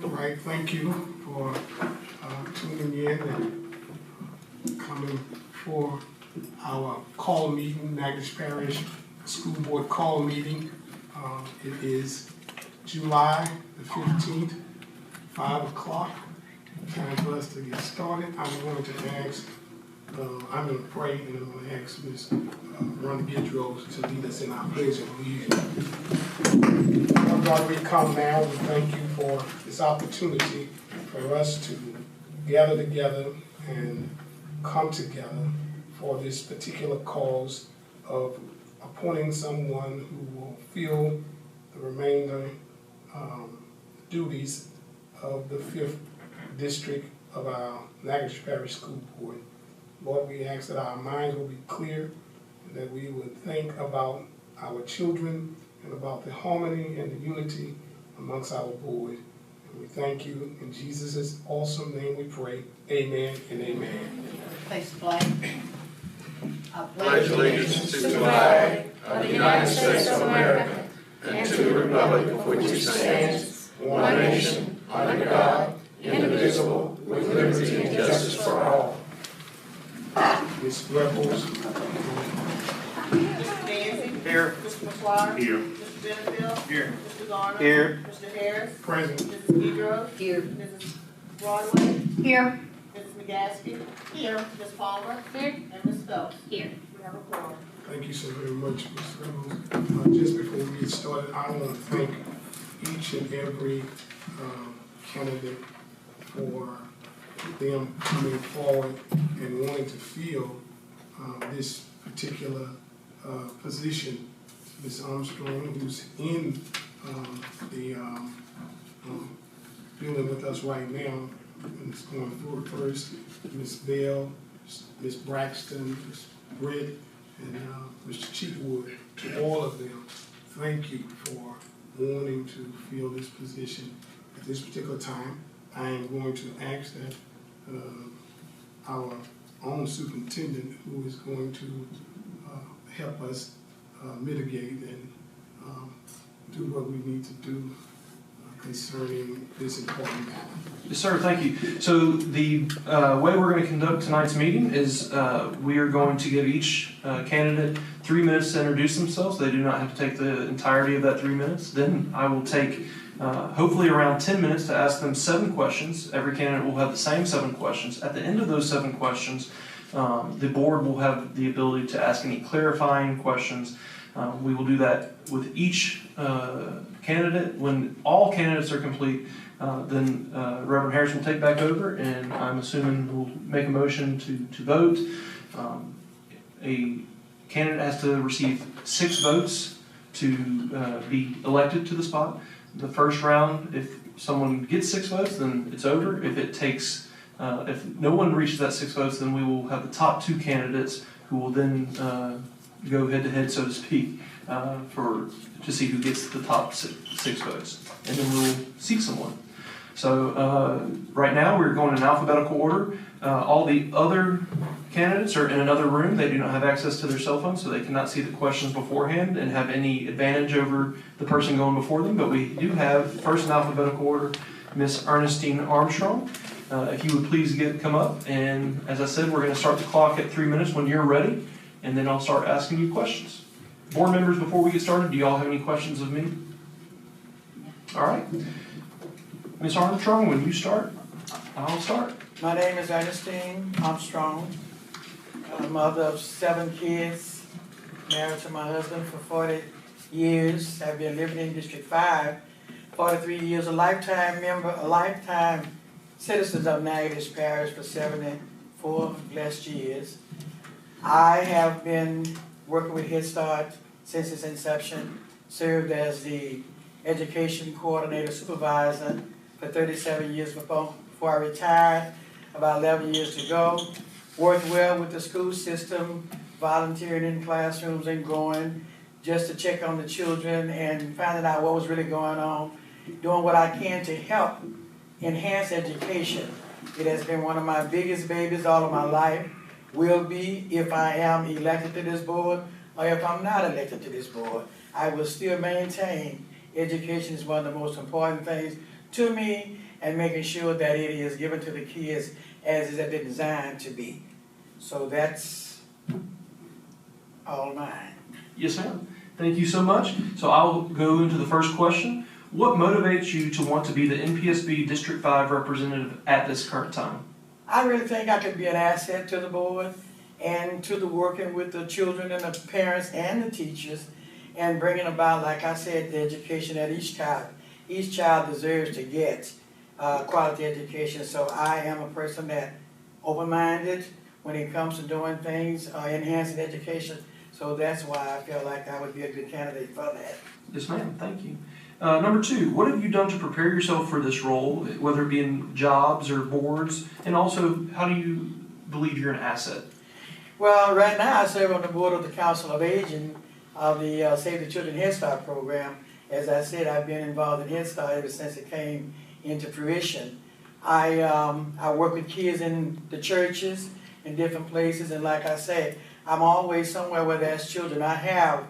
All right, thank you for tuning in and coming for our call meeting, Natchez Parish School Board call meeting. It is July the 15th, 5 o'clock. Time for us to get started. I'm going to ask, I'm going to pray and I'm going to ask Ms. Rhonda Gidrow to lead us in our pledge of allegiance. Lord God, we come now and thank you for this opportunity for us to gather together and come together for this particular cause of appointing someone who will fill the remainder duties of the 5th District of our Natchez Parish School Board. Lord, we ask that our minds will be clear and that we would think about our children and about the harmony and the unity amongst our board. And we thank you in Jesus' awesome name we pray. Amen and amen. Place the flag. I pledge allegiance to the flag of the United States of America and to the republic for which it stands, one nation, under God, indivisible, with liberty and justice for all. Ms. Rebels. Mr. Nancy. Here. Mr. McGuire. Here. Mr. Benfield. Here. Mr. Garner. Here. Mr. Harris. Present. Mrs. Gidrow. Here. Mrs. Broadway. Here. Mrs. McGaskey. Here. Ms. Palmer. Here. And Ms. Phelps. Here. We have a quorum. Thank you so very much, Ms. Rebels. Just before we get started, I want to thank each and every candidate for them coming forward and wanting to fill this particular position. Ms. Armstrong, who's in the building with us right now, and is going forward first, Ms. Bell, Ms. Braxton, Ms. Britt, and Mr. Cheekwood. To all of them, thank you for wanting to fill this position at this particular time. I am going to ask that our own superintendent, who is going to help us mitigate and do what we need to do concerning this important matter. Yes, sir. Thank you. So the way we're going to conduct tonight's meeting is we are going to give each candidate 3 minutes to introduce themselves. They do not have to take the entirety of that 3 minutes. Then I will take hopefully around 10 minutes to ask them 7 questions. Every candidate will have the same 7 questions. At the end of those 7 questions, the board will have the ability to ask any clarifying questions. We will do that with each candidate. When all candidates are complete, then Reverend Harris will take back over, and I'm assuming we'll make a motion to vote. A candidate has to receive 6 votes to be elected to the spot. The first round, if someone gets 6 votes, then it's over. If it takes, if no one reaches that 6 votes, then we will have the top 2 candidates who will then go head to head, so to speak, to see who gets the top 6 votes, and then we'll seat someone. So right now we're going in alphabetical order. All the other candidates are in another room. They do not have access to their cell phones, so they cannot see the questions beforehand and have any advantage over the person going before them. But we do have, first in alphabetical order, Miss Ernestine Armstrong. If you would please come up, and as I said, we're going to start the clock at 3 minutes when you're ready, and then I'll start asking you questions. Board members, before we get started, do you all have any questions of me? All right. Ms. Armstrong, when you start, I'll start. My name is Ernestine Armstrong. I'm a mother of 7 kids, married to my husband for 40 years. I've been living in District 5, 43 years, a lifetime citizen of Natchez Parish for 74 blessed years. I have been working with Head Start since its inception, served as the education coordinator supervisor for 37 years before I retired, about 11 years ago. Worked well with the school system, volunteering in classrooms and going just to check on the children and finding out what was really going on, doing what I can to help enhance education. It has been one of my biggest babies all of my life, will be if I am elected to this board or if I'm not elected to this board. I will still maintain education is one of the most important things to me and making sure that it is given to the kids as it's been designed to be. So that's all mine. Yes, ma'am. Thank you so much. So I'll go into the first question. What motivates you to want to be the Npsb District 5 representative at this current time? I really think I could be an asset to the board and to the working with the children and the parents and the teachers and bringing about, like I said, the education that each child deserves to get, quality education. So I am a person that open-minded when it comes to doing things, enhancing education. So that's why I feel like I would be a good candidate for that. Yes, ma'am. Thank you. Number 2, what have you done to prepare yourself for this role, whether it be in jobs or boards? And also, how do you believe you're an asset? Well, right now I serve on the board of the Council of Aging of the Save the Children Head Start program. As I said, I've been involved in Head Start ever since it came into fruition. I work with kids in the churches, in different places, and like I say, I'm always somewhere where there's children. I have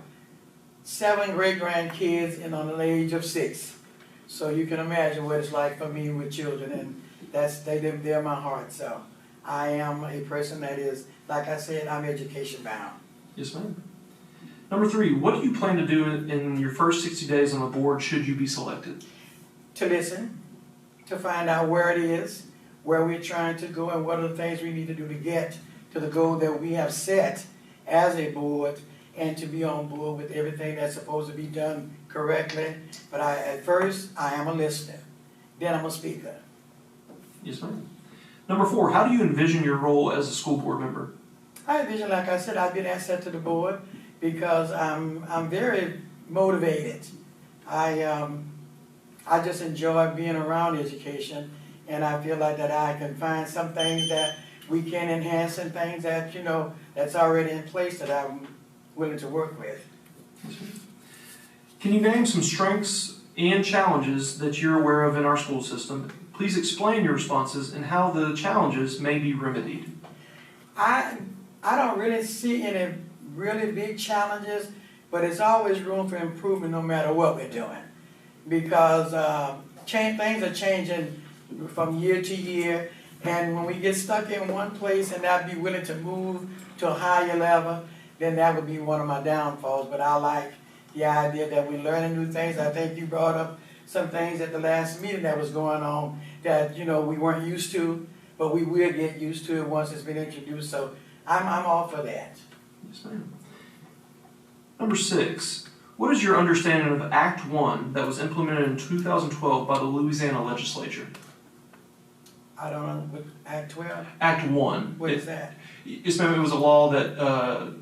7 great-grandkids and on the age of 6. So you can imagine what it's like for me with children, and they're my heart. So I am a person that is, like I said, I'm education bound. Yes, ma'am. Number 3, what do you plan to do in your first 60 days on the board should you be selected? To listen, to find out where it is, where we're trying to go, and what are the things we need to do to get to the goal that we have set as a board, and to be on board with everything that's supposed to be done correctly. But at first, I am a listener. Then I'm a speaker. Yes, ma'am. Number 4, how do you envision your role as a school board member? I envision, like I said, I've been an asset to the board because I'm very motivated. I just enjoy being around education, and I feel like that I can find some things that we can enhance and things that, that's already in place that I'm willing to work with. Can you name some strengths and challenges that you're aware of in our school system? Please explain your responses and how the challenges may be remedied. I don't really see any really big challenges, but it's always room for improvement no matter what we're doing. Because things are changing from year to year, and when we get stuck in one place and not be willing to move to a higher level, then that would be one of my downfalls. But I like the idea that we're learning new things. I think you brought up some things at the last meeting that was going on that, we weren't used to, but we will get used to it once it's been introduced. So I'm all for that. Yes, ma'am. Number 6, what is your understanding of Act 1 that was implemented in 2012 by the Louisiana legislature? I don't know, what, Act 12? Act 1. What is that? Yes, ma'am. It was a law that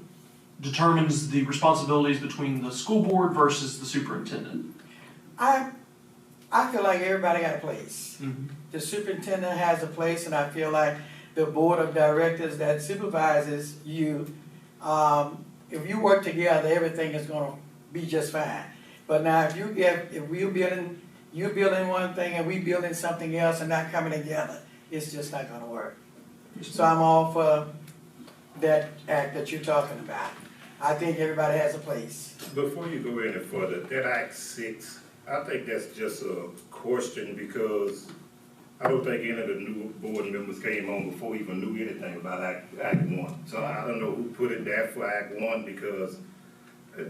determines the responsibilities between the school board versus the superintendent. I feel like everybody got a place. Mm-hmm. The superintendent has a place, and I feel like the board of directors that supervises you, if you work together, everything is going to be just fine. But now, if you're building one thing and we building something else and not coming together, it's just not going to work. So I'm all for that act that you're talking about. I think everybody has a place. Before you go any further, that Act 6, I think that's just a question because I don't think any of the new board members came on before even knew anything about Act 1. So I don't know who put it there for Act 1 because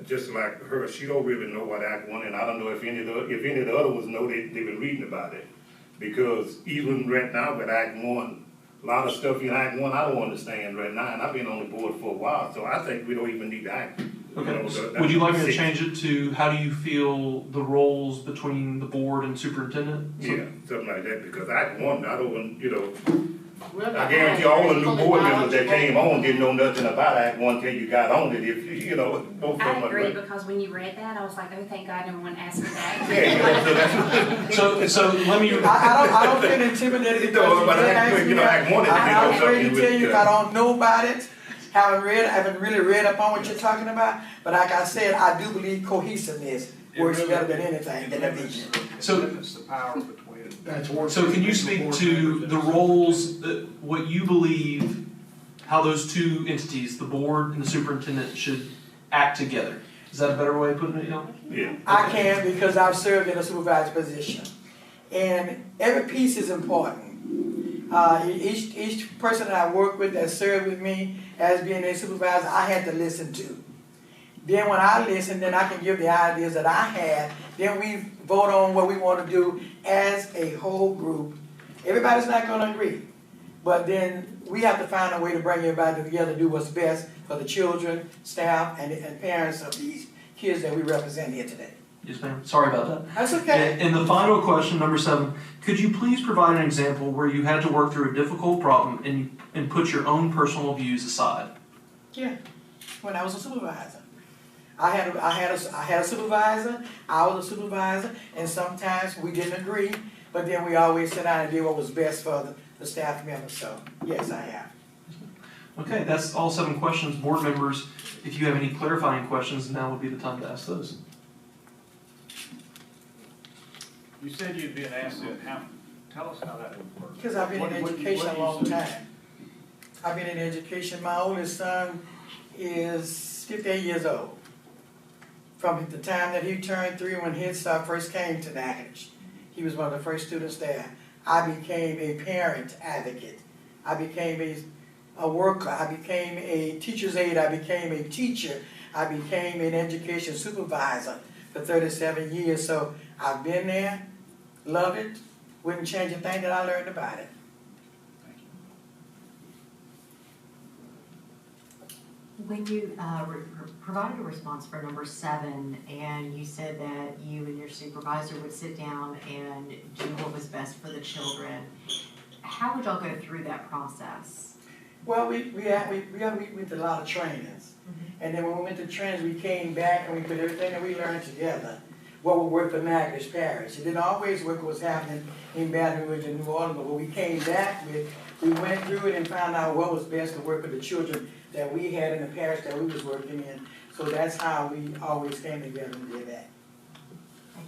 just like her, she don't really know what Act 1, and I don't know if any of the other ones know they've been reading about it. Because even right now with Act 1, a lot of stuff in Act 1 I don't understand right now, and I've been on the board for a while, so I think we don't even need to act. Okay. Would you like me to change it to how do you feel the roles between the board and superintendent? Yeah, something like that, because Act 1, I don't want, We're I not guarantee all the new fully board members that knowledgeable. came on didn't know nothing about Act 1 till you got on it, if, both of I them. agree, because when you read that, I was like, oh, thank God no one asked me that. Yeah, so that's. So let me. I don't feel intimidated because you didn't ask me that. Act 1 is I'm afraid to something tell you if I with, don't know about it, haven't really read up on what you're talking about. But like I said, I do believe cohesiveness works better than anything than division. So limits the power between. So can you speak to the roles, what you believe, how those two entities, the board and the superintendent, should act together? Is that a better way of putting it, Yeah. I can because I've served in a supervisor position. And every piece is important. Each person that I work with that served with me as being a supervisor, I had to listen to. Then when I listen, then I can give the ideas that I had. Then we vote on what we want to do as a whole group. Everybody's not going to agree. But then we have to find a way to bring everybody together to do what's best for the children, staff, and parents of these kids that we represent here today. Yes, ma'am. Sorry about that. That's okay. And the final question, number 7, could you please provide an example where you had to work through a difficult problem and put your own personal views aside? Yeah, when I was a supervisor. I had a supervisor, I was a supervisor, and sometimes we didn't agree, but then we always sat down and did what was best for the staff members, so yes, I have. Okay, that's all 7 questions. Board members, if you have any clarifying questions, now would be the time to ask those. You said you'd be an asset. Tell us how that would work. Because I've been in education a long time. I've been in education. My oldest son is 58 years old. From the time that he turned 3 when Head Start first came to Natchez, he was one of the first students there. I became a parent advocate. I became a worker. I became a teacher's aide. I became a teacher. I became an education supervisor for 37 years. So I've been there, love it, wouldn't change a thing that I learned about it. When you provided a response for number 7, and you said that you and your supervisor would sit down and do what was best for the children, how would y'all go through that process? Well, we went to a lot of trainings. And then when we went to trainings, we came back and we put everything that we learned together. What would work for Natchez Parish. It didn't always work what was happening in Baton Rouge and New Orleans, but what we came back with, we went through it and found out what was best to work for the children that we had in the parish that we was working in. So that's how we always came together and did that. Thank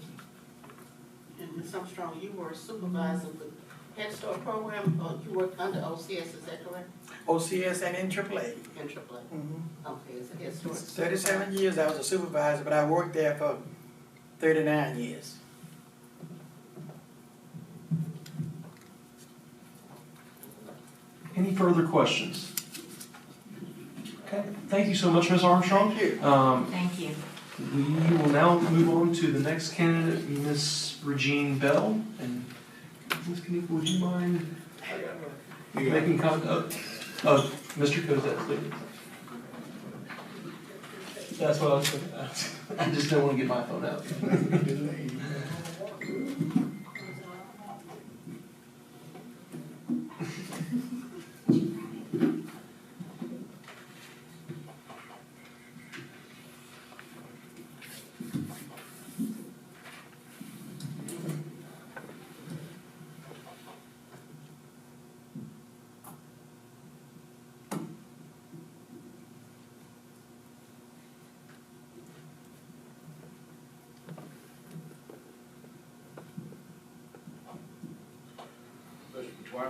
you. And Ms. Armstrong, you were a supervisor for Head Start program, or you worked under OCS, is that correct? OCS and NAAA. And AAA. Okay, it's a Head Start. 37 years I was a supervisor, but I worked there for 39 years. Any further questions? Okay, thank you so much, Ms. Armstrong. Thank you. Thank you. We will now move on to the next candidate, Ms. Regine Bell. And Ms. Kanique, would you mind making comment of Mr. Cosette, please? That's what I was thinking. I just don't want to get my phone out.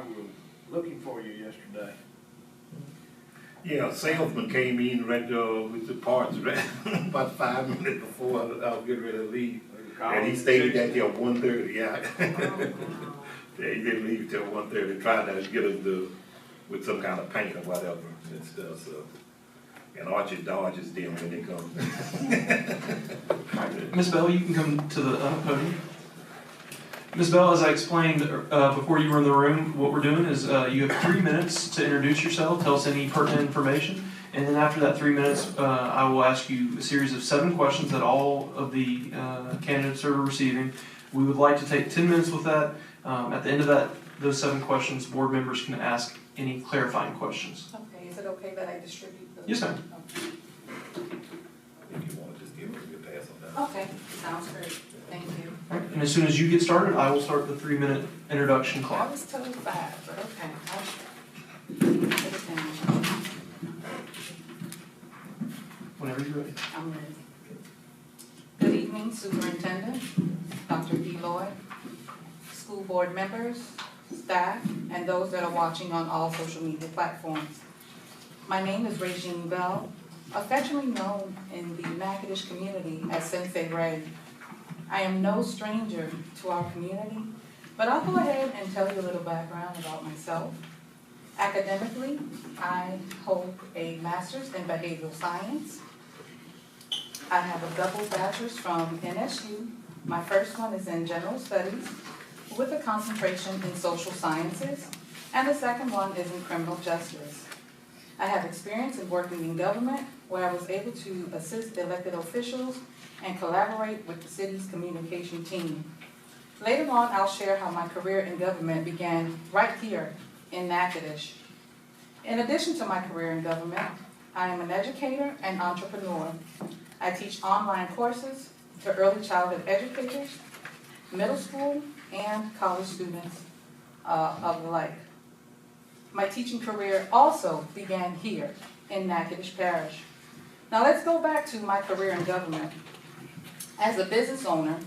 We were looking for you yesterday. Yeah, a salesman came in right with the parts right about 5 minutes before I was getting ready to leave. And he stayed at till 1:30, yeah. Yeah, he didn't leave till 1:30, trying to get us with some kind of paint or whatever and stuff, so. And Archie dodges them when they come. Ms. Bell, you can come to the podium. Ms. Bell, as I explained before you were in the room, what we're doing is you have 3 minutes to introduce yourself, tell us any pertinent information, and then after that 3 minutes, I will ask you a series of 7 questions that all of the candidates are receiving. We would like to take 10 minutes with that. At the end of those 7 questions, board members can ask any clarifying questions. Okay, is it okay that I distribute the? Yes, ma'am. Okay. If you wanna just give it a good pass on that. Okay, sounds great, thank you. All right, and as soon as you get started, I will start the 3-minute introduction I clock. was told 5, but okay. I'll put it down. Whenever you're ready. I'm ready. Good evening, Superintendent, Dr. D. Lloyd, school board members, staff, and those that are watching on all social media platforms. My name is Regine Bell, affectionately known in the Natchez community as Sensei Ray. I am no stranger to our community, But I'll go ahead and tell you a little background about myself. Academically, I hold a master's in behavioral science. I have a double bachelor's from NSU. My first one is in general studies with a concentration in social sciences, and the second one is in criminal justice. I have experience in working in government where I was able to assist elected officials and collaborate with the city's communication team. Later on, I'll share how my career in government began right here in Natchez. In addition to my career in government, I am an educator and entrepreneur. I teach online courses to early childhood educators, middle school, and college students of the like. My teaching career also began here in Natchez Parish. Now let's go back to my career in government. As a business owner,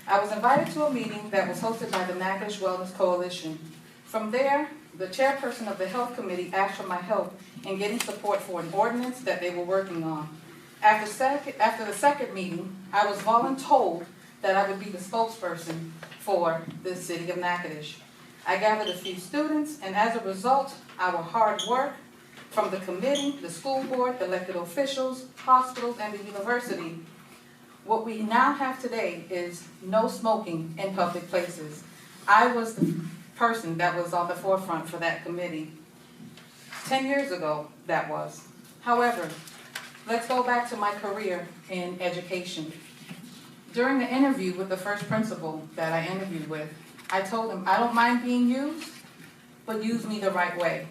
I was invited to a meeting that was hosted by the Natchez Wellness Coalition. From there, the chairperson of the health committee asked for my help in getting support for an ordinance that they were working on. After the second meeting, I was voluntold that I would be the spokesperson for the city of Natchez. I gathered a few students, and as a result, our hard work from the committee, the school board, elected officials, hospitals, and the university, what we now have today is no smoking in public places. I was the person that was on the forefront for that committee. 10 years ago, that was. However, let's go back to my career in education. During the interview with the first principal that I interviewed with, I told him, I don't mind being used, but use me the right way.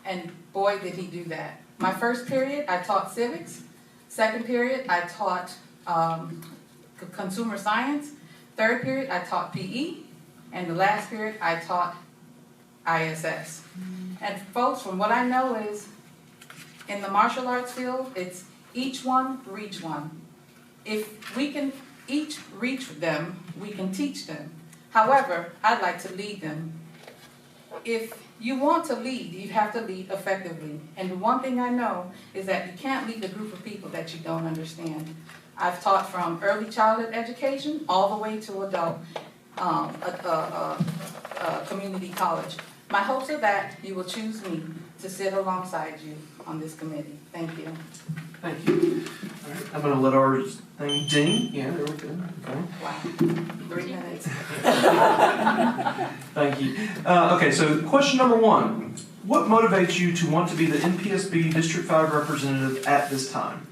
And boy, did he do that. My first period, I taught civics. Second period, I taught consumer science. Third period, I taught PE. And the last period, I taught ISS. And folks, from what I know is, in the martial arts field, it's each one, reach one. If we can each reach them, we can teach them. However, I'd like to lead them. If you want to lead, you have to lead effectively. And the one thing I know is that you can't lead a group of people that you don't understand. I've taught from early childhood education all the way to adult community college. My hopes are that you will choose me to sit alongside you on this committee. Thank you. Thank you. All right, I'm going to let our thing ding. Yeah, there we go. Okay. Wow. 3 minutes. Thank you. Okay, so question number one. What motivates you to want to be the Npsb District 5 representative at this time?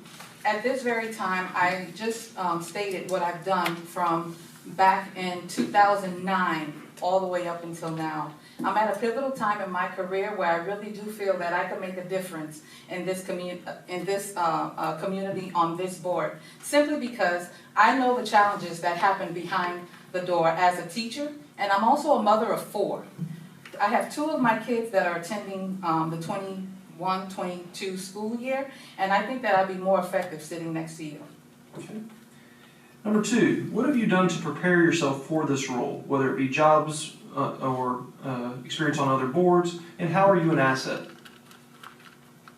At this very time, I just stated what I've done from back in 2009 all the way up until now. I'm at a pivotal time in my career where I really do feel that I can make a difference in this community on this board, simply because I know the challenges that happen behind the door as a teacher, and I'm also a mother of 4. I have 2 of my kids that are attending the 21-22 school year, and I think that I'll be more effective sitting next to you. Okay. Number 2, what have you done to prepare yourself for this role, whether it be jobs or experience on other boards, and how are you an asset?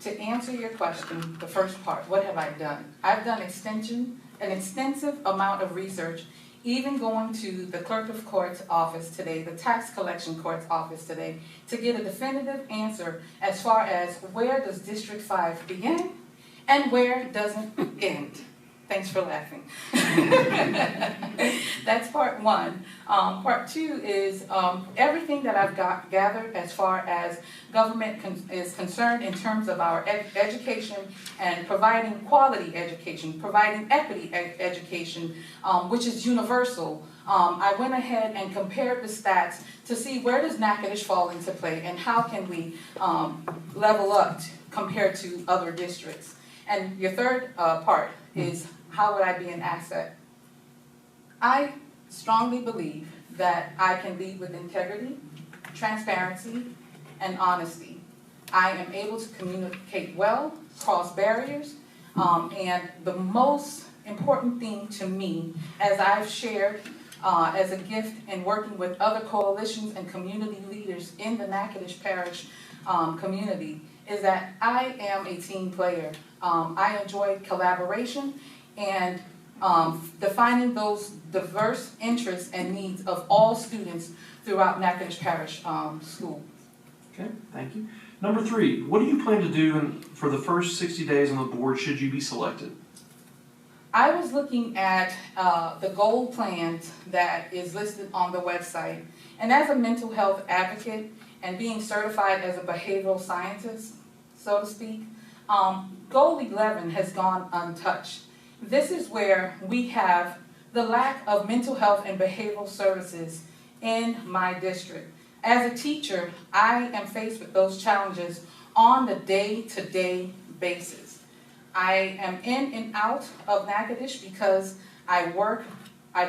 To answer your question, the first part, what have I done? I've done an extensive amount of research, even going to the clerk of court's office today, the tax collection court's office today, to get a definitive answer as far as where does District 5 begin and where does it end. Thanks for laughing. That's part 1. Part 2 is everything that I've gathered as far as government is concerned in terms of our education and providing quality education, providing equity education, which is universal. I went ahead and compared the stats to see where does Natchez fall into play and how can we level up compared to other districts. And your third part is, how would I be an asset? I strongly believe that I can lead with integrity, transparency, and honesty. I am able to communicate well, cross barriers, and the most important thing to me, as I've shared as a gift in working with other coalitions and community leaders in the Natchez Parish community, is that I am a team player. I enjoy collaboration, and defining those diverse interests and needs of all students throughout Natchez Parish School. Okay, thank you. Number 3, what do you plan to do for the first 60 days on the board should you be selected? I was looking at the goal plans that is listed on the website, and as a mental health advocate and being certified as a behavioral scientist, so to speak, goal 11 has gone untouched. This is where we have the lack of mental health and behavioral services in my district. As a teacher, I am faced with those challenges on the day-to-day basis. I am in and out of Natchez because I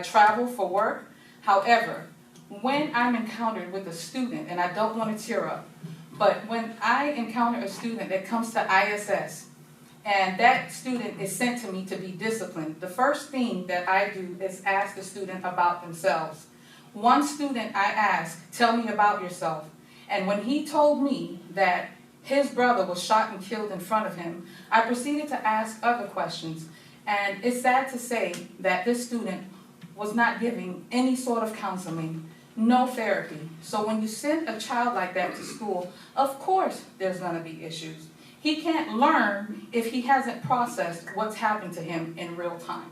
travel for work. However, when I'm encountered with a student, and I don't want to tear up, but when I encounter a student that comes to ISS, and that student is sent to me to be disciplined, the first thing that I do is ask the student about themselves. One student I asked, tell me about yourself. And when he told me that his brother was shot and killed in front of him, I proceeded to ask other questions. And it's sad to say that this student was not giving any sort of counseling, no therapy. So when you send a child like that to school, of course there's going to be issues. He can't learn if he hasn't processed what's happened to him in real time.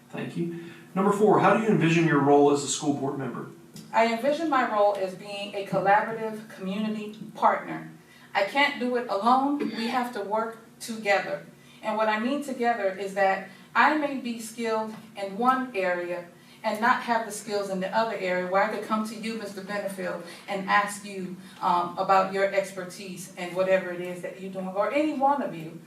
Thank you. Number 4, how do you envision your role as a school board member? I envision my role as being a collaborative community partner. I can't do it alone. We have to work together. And what I mean together is that I may be skilled in one area and not have the skills in the other area, where I could come to you, Mr. Benefield, and ask you about your expertise and whatever it is that you're doing, or any one of you.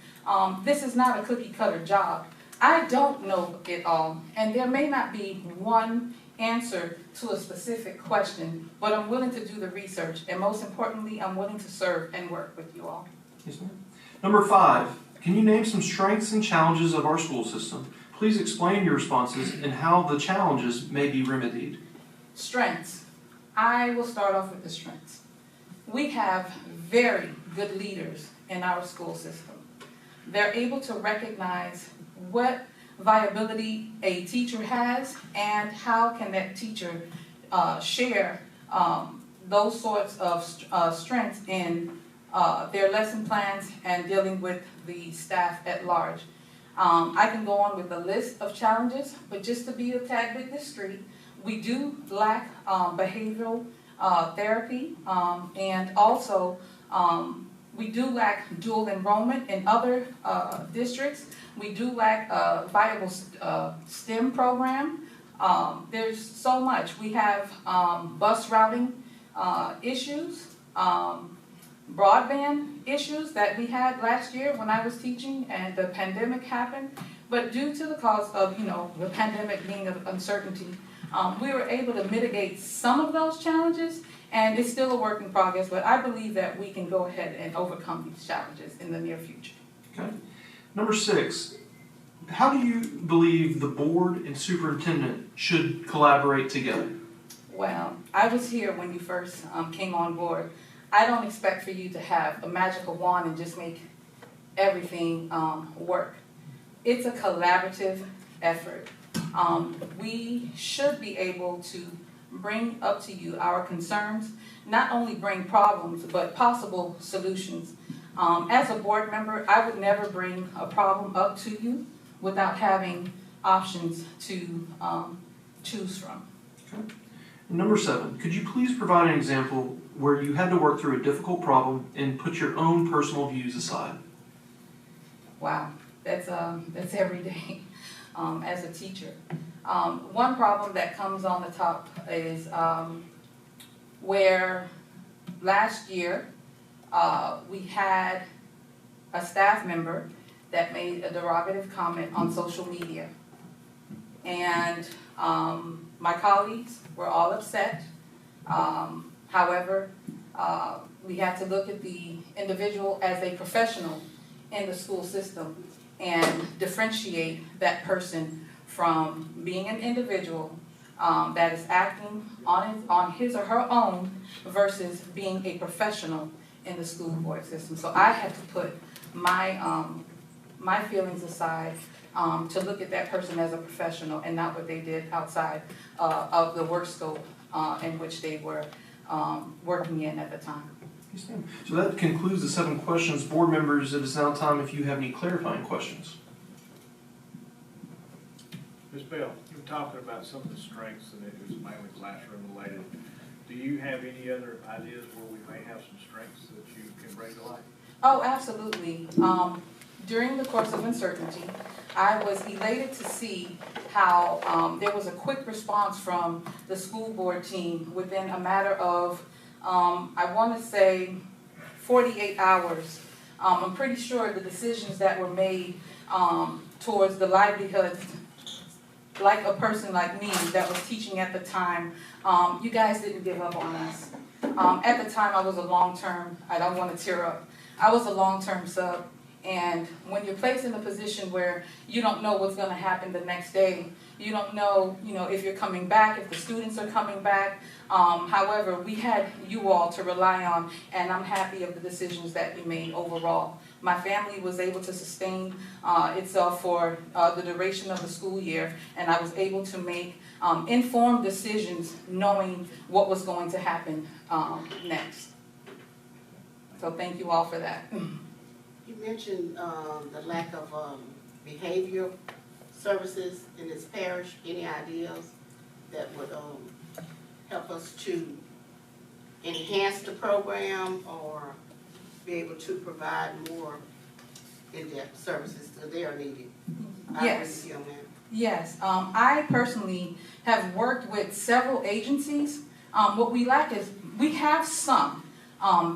This is not a cookie-cutter job. I don't know it all, and there may not be one answer to a specific question, but I'm willing to do the research, and most importantly, I'm willing to serve and work with you all. Yes, ma'am. Number 5, can you name some strengths and challenges of our school system? Please explain your responses and how the challenges may be remedied. Strengths. I will start off with the strengths. We have very good leaders in our school system. They're able to recognize what viability a teacher has and how can that teacher share those sorts of strengths in their lesson plans and dealing with the staff at large. I can go on with a list of challenges, but just to be a tad bit discreet, we do lack behavioral therapy, and also we do lack dual enrollment in other districts. We do lack a viable STEM program. There's so much. We have bus routing issues, broadband issues that we had last year when I was teaching and the pandemic happened. But due to the cause of, the pandemic being of uncertainty, we were able to mitigate some of those challenges, and it's still a work in progress, but I believe that we can go ahead and overcome these challenges in the near future. Okay. Number 6, how do you believe the board and superintendent should collaborate together? Well, I was here when you first came on board. I don't expect for you to have a magical wand and just make everything work. It's a collaborative effort. We should be able to bring up to you our concerns, not only bring problems, but possible solutions. As a board member, I would never bring a problem up to you without having options to choose from. Okay. Number 7, could you please provide an example where you had to work through a difficult problem and put your own personal views aside? Wow, that's every day as a teacher. One problem that comes on the top is where last year we had a staff member that made a derogative comment on social media. And my colleagues were all upset. However, we had to look at the individual as a professional in the school system and differentiate that person from being an individual that is acting on his or her own versus being a professional in the school board system. So I had to put my feelings aside to look at that person as a professional and not what they did outside of the work scope in which they were working in at the time. Yes, ma'am. So that concludes the 7 questions. Board members, it is now time if you have any clarifying questions. Ms. Bell, you were talking about some of the strengths and it was mainly classroom related. Do you have any other ideas where we may have some strengths that you can bring to light? Oh, absolutely. During the course of uncertainty, I was elated to see how there was a quick response from the school board team within a matter of, I want to say, 48 hours. I'm pretty sure the decisions that were made towards the livelihood, like a person like me that was teaching at the time, you guys didn't give up on us. At the time, I was a long-term, I don't want to tear up, I was a long-term sub. And when you're placed in a position where you don't know what's going to happen the next day, you don't know, if you're coming back, if the students are coming back. However, we had you all to rely on, and I'm happy of the decisions that we made overall. My family was able to sustain itself for the duration of the school year, and I was able to make informed decisions knowing what was going to happen next. So thank you all for that. You mentioned the lack of behavioral services in this parish. Any ideas that would help us to enhance the program or be able to provide more in-depth services that they are needed? Yes. Yes. I personally have worked with several agencies. What we lack is, we have some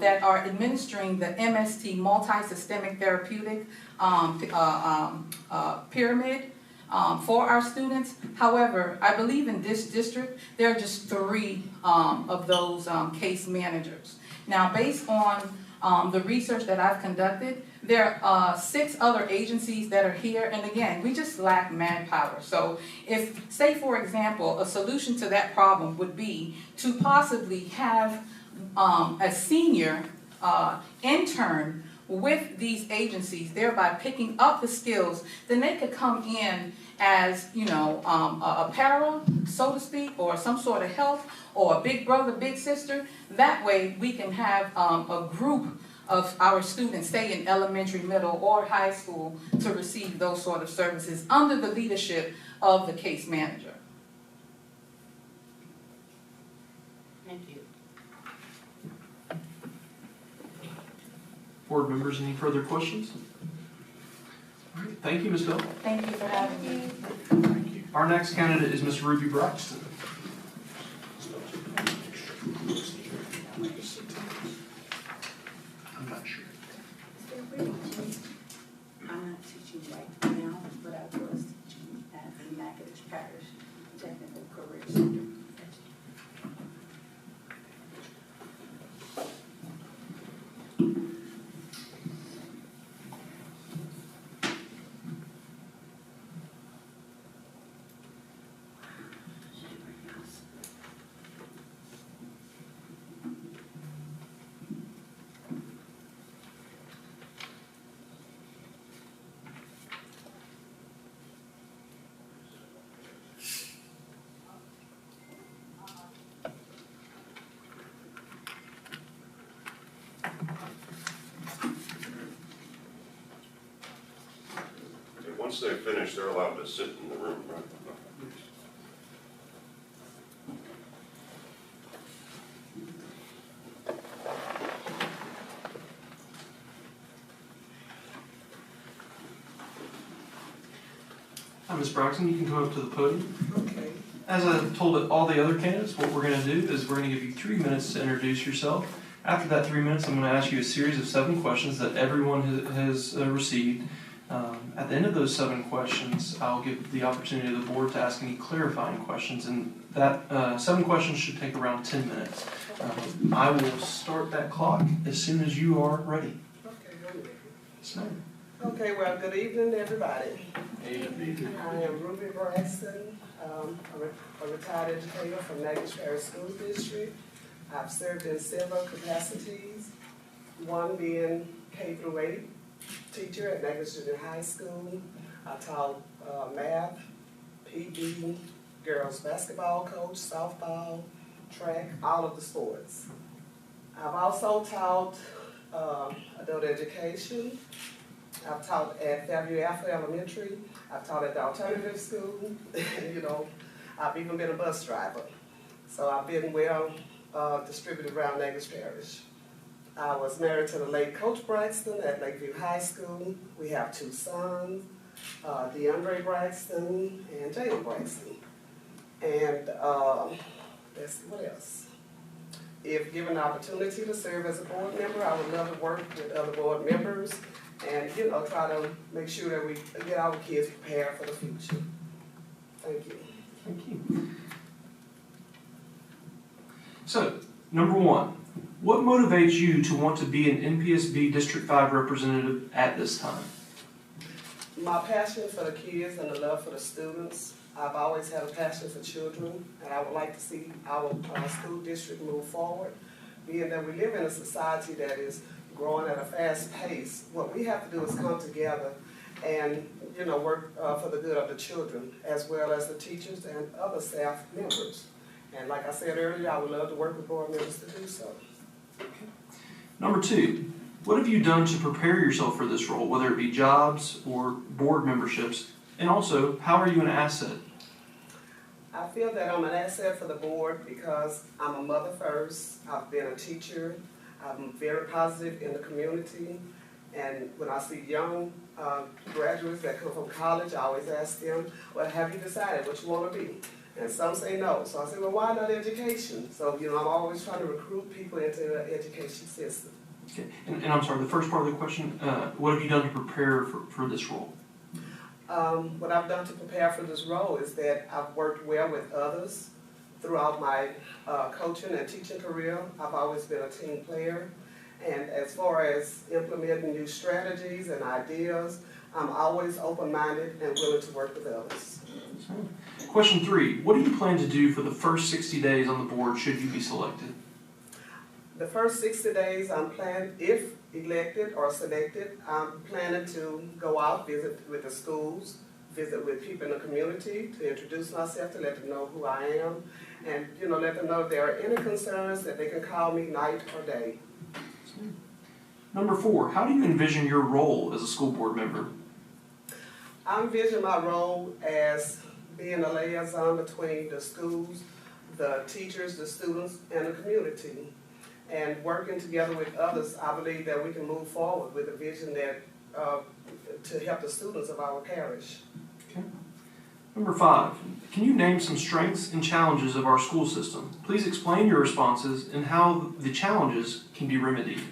that are administering the MST, multi-systemic therapeutic pyramid for our students. However, I believe in this district, there are just 3 of those case managers. Now, based on the research that I've conducted, there are 6 other agencies that are here, and again, we just lack manpower. So if, say for example, a solution to that problem would be to possibly have a senior intern with these agencies, thereby picking up the skills, then they could come in as, a para, so to speak, or some sort of help, or a big brother, big sister. That way we can have a group of our students, stay in elementary, middle, or high school, to receive those sort of services under the leadership of the case manager. Thank you. Board members, any further questions? All right, thank you, Ms. Bell. Thank you for having me. Thank you. Our next candidate is Ms. Ruby Braxton. I'm not sure. I'm not teaching right now, but I was teaching at the Natchez Parish Technical Career Center. Once they finish, they're allowed to sit in the room, right? Hi, Ms. Braxton, you can come up to the podium. Okay. As I told all the other candidates, what we're going to do is we're going to give you 3 minutes to introduce yourself. After that 3 minutes, I'm going to ask you a series of 7 questions that everyone has received. At the end of those 7 questions, I'll give the opportunity to the board to ask any clarifying questions, and that 7 questions should take around 10 minutes. I will start that clock as soon as you are ready. Okay, I'm ready. Yes, ma'am. Okay, well, good evening, everybody. Amen. I am Ruby Braxton, a retired educator from Natchez Parish School District. I've served in several capacities, one being K-8 teacher at Natchez Junior High School, I taught math, PE, girls basketball coach, softball, track, all of the sports. I've also taught adult education. I've taught at Fairview Alpha Elementary. I've taught at the alternative school. You know, I've even been a bus driver. So I've been well distributed around Natchez Parish. I was married to the late Coach Braxton at Lakeview High School. We have 2 sons, DeAndre Braxton and Jalen Braxton. And let's see, what else? If given the opportunity to serve as a board member, I would love to work with other board members and, you know, try to make sure that we get our kids prepared for the future. Thank you. Thank you. So, number 1, what motivates you to want to be an Npsb District 5 representative at this time? My passion for the kids and the love for the students. I've always had a passion for children, and I would like to see our school district move forward. Being that we live in a society that is growing at a fast pace, what we have to do is come together and, you know, work for the good of the children, as well as the teachers and other staff members. And like I said earlier, I would love to work with board members to do so. Number 2, what have you done to prepare yourself for this role, whether it be jobs or board memberships? And also, how are you an asset? I feel that I'm an asset for the board because I'm a mother first. I've been a teacher. I'm very positive in the community. And when I see young graduates that come from college, I always ask them, well, have you decided what you want to be? And some say no. So I say, well, why not education? So, you know, I'm always trying to recruit people into the education system. Okay. And I'm sorry, the first part of the question, what have you done to prepare for this role? What I've done to prepare for this role is that I've worked well with others throughout my coaching and teaching career. I've always been a team player. And as far as implementing new strategies and ideas, I'm always open-minded and willing to work with others. Question 3, what do you plan to do for the first 60 days on the board should you be selected? The first 60 days I'm planning, if elected or selected, I'm planning to go out, visit with the schools, visit with people in the community, to introduce myself, to let them know who I am, and, you know, let them know if there are any concerns that they can call me night or day. Number 4, how do you envision your role as a school board member? I envision my role as being a liaison between the schools, the teachers, the students, and the community. And working together with others, I believe that we can move forward with a vision that to help the students of our parish. Okay. Number 5, can you name some strengths and challenges of our school system? Please explain your responses and how the challenges can be remedied.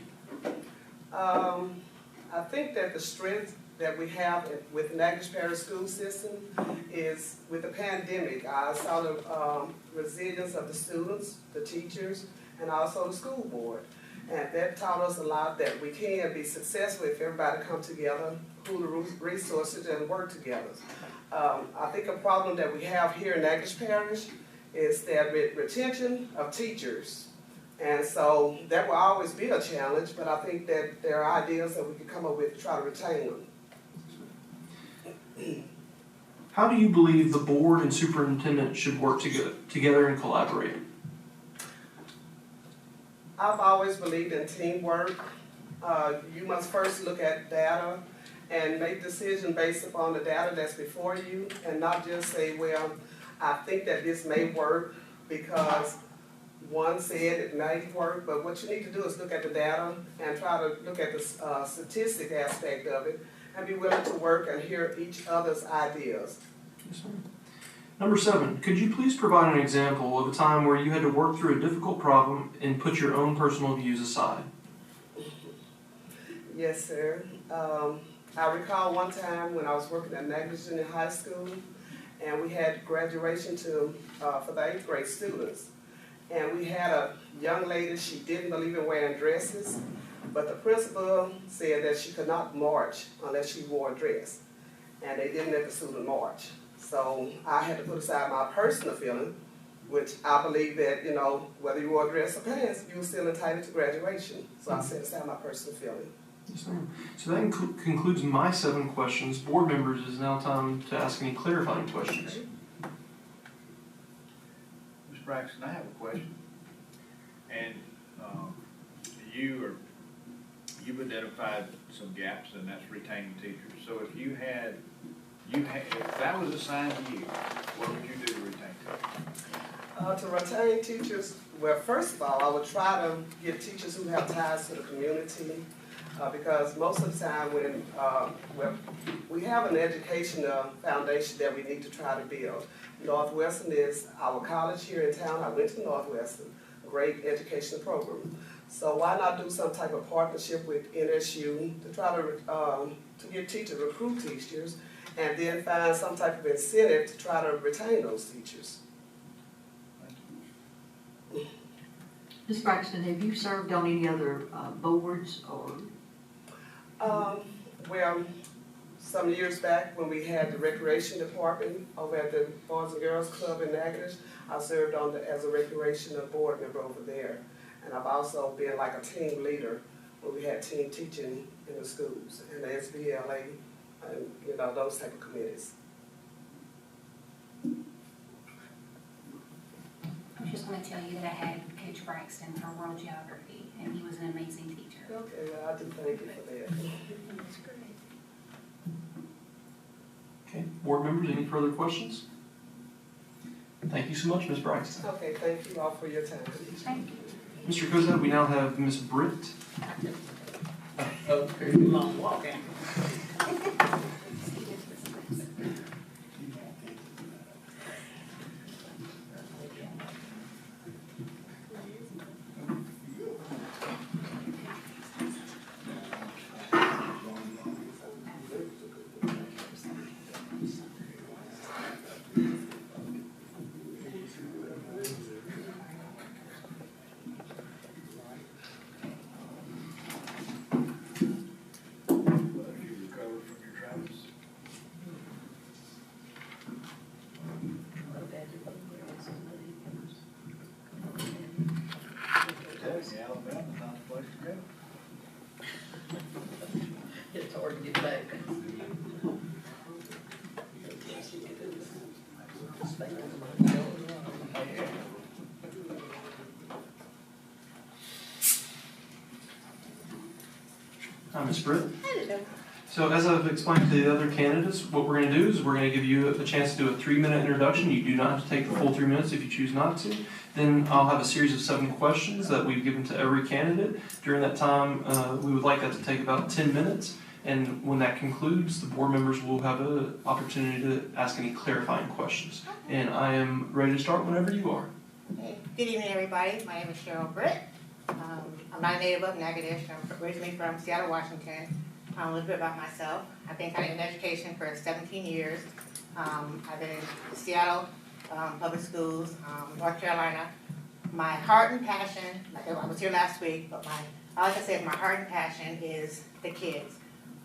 I think that the strength that we have with Natchez Parish school system is with the pandemic. I saw the resilience of the students, the teachers, and also the school board. And that taught us a lot that we can be successful if everybody come together, pool the resources, and work together. I think a problem that we have here in Natchez Parish is that retention of teachers. And so that will always be a challenge, but I think that there are ideas that we can come up with to try to retain them. How do you believe the board and superintendent should work together and collaborate? I've always believed in teamwork. You must first look at data and make decisions based upon the data that's before you, and not just say, well, I think that this may work because one said it might work, but what you need to do is look at the data and try to look at the statistic aspect of it and be willing to work and hear each other's ideas. Yes, sir. Number 7, could you please provide an example of a time where you had to work through a difficult problem and put your own personal views aside? Yes, sir. I recall one time when I was working at Envision Junior High School, and we had graduation for the 8th grade students. And we had a young lady, she didn't believe in wearing dresses, but the principal said that she could not march unless she wore a dress. And they didn't let the student march. So I had to put aside my personal feeling, which I believe that, you know, whether you wore a dress or pants, you were still entitled to graduation. So I set aside my personal feeling. Yes, ma'am. So that concludes my 7 questions. Board members, it is now time to ask any clarifying questions. Ms. Braxton, I have a question. And you've identified some gaps, and that's retaining teachers. So if if that was assigned to you, what would you do to retain teachers? To retain teachers, well, first of all, I would try to get teachers who have ties to the community, because most of the time when we have an educational foundation that we need to try to build. Northwestern is our college here in town. I went to Northwestern, great educational program. So why not do some type of partnership with NSU to try to get teachers, recruit teachers, and then find some type of incentive to try to retain those teachers. Ms. Braxton, have you served on any other boards or? Well, some years back when we had the recreation department over at the Boys and Girls Club in Natchez, I served as a recreational board member over there. And I've also been like a team leader when we had team teaching in the schools and the SBLA and those type of committees. I was just going to tell you that I had Coach Braxton for world geography, and he was an amazing teacher. Okay, well, I do thank you for that. That's great. Okay, board members, any further questions? Thank you so much, Ms. Braxton. Okay, thank you all for your time. Thank you. Mr. Kozak, we now have Ms. Britt. Okay, long walk, It's hard to get back. Hi, Ms. Britt. So as I've explained to the other candidates, what we're going to do is we're going to give you a chance to do a 3-minute introduction. You do not have to take the full 3 minutes if you choose not to. Then I'll have a series of 7 questions that we've given to every candidate. During that time, we would like that to take about 10 minutes. And when that concludes, the board members will have an opportunity to ask any clarifying questions. And I am ready to start whenever you are. Hey, good evening, everybody. My name is Cheryl Britt. I'm not a native of Natchez. I'm originally from Seattle, Washington. A little bit about myself. I've been kind of in education for 17 years. I've been in Seattle public schools, North Carolina. My heart and passion, like I was here last week, but all I can say is my heart and passion is the kids.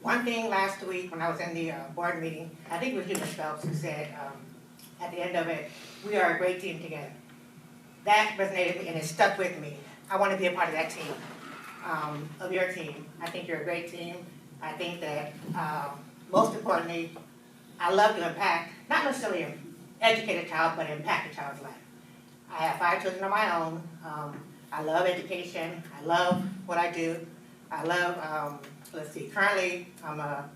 One thing last week when I was in the board meeting, I think it was you, Ms. Phelps, who said at the end of it, we are a great team together. That resonated with me and it stuck with me. I want to be a part of that team, of your team. I think you're a great team. I think that most importantly, I love to impact, not necessarily educate a child, but impact a child's life. I have 5 children of my own. I love education. I love what I do. I love, currently I'm a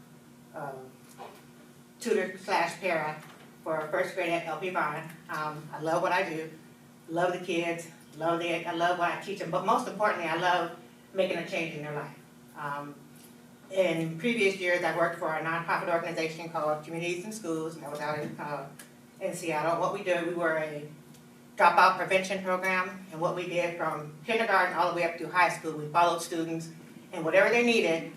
tutor/para for first grade at LP Vine. I love what I do, love the kids, I love what I teach them, but most importantly, I love making a change in their life. In previous years, I worked for a nonprofit organization called Communities in Schools, and I was out in Seattle. What we did, we were a dropout prevention program, and what we did from kindergarten all the way up to high school, we followed students, and whatever they needed,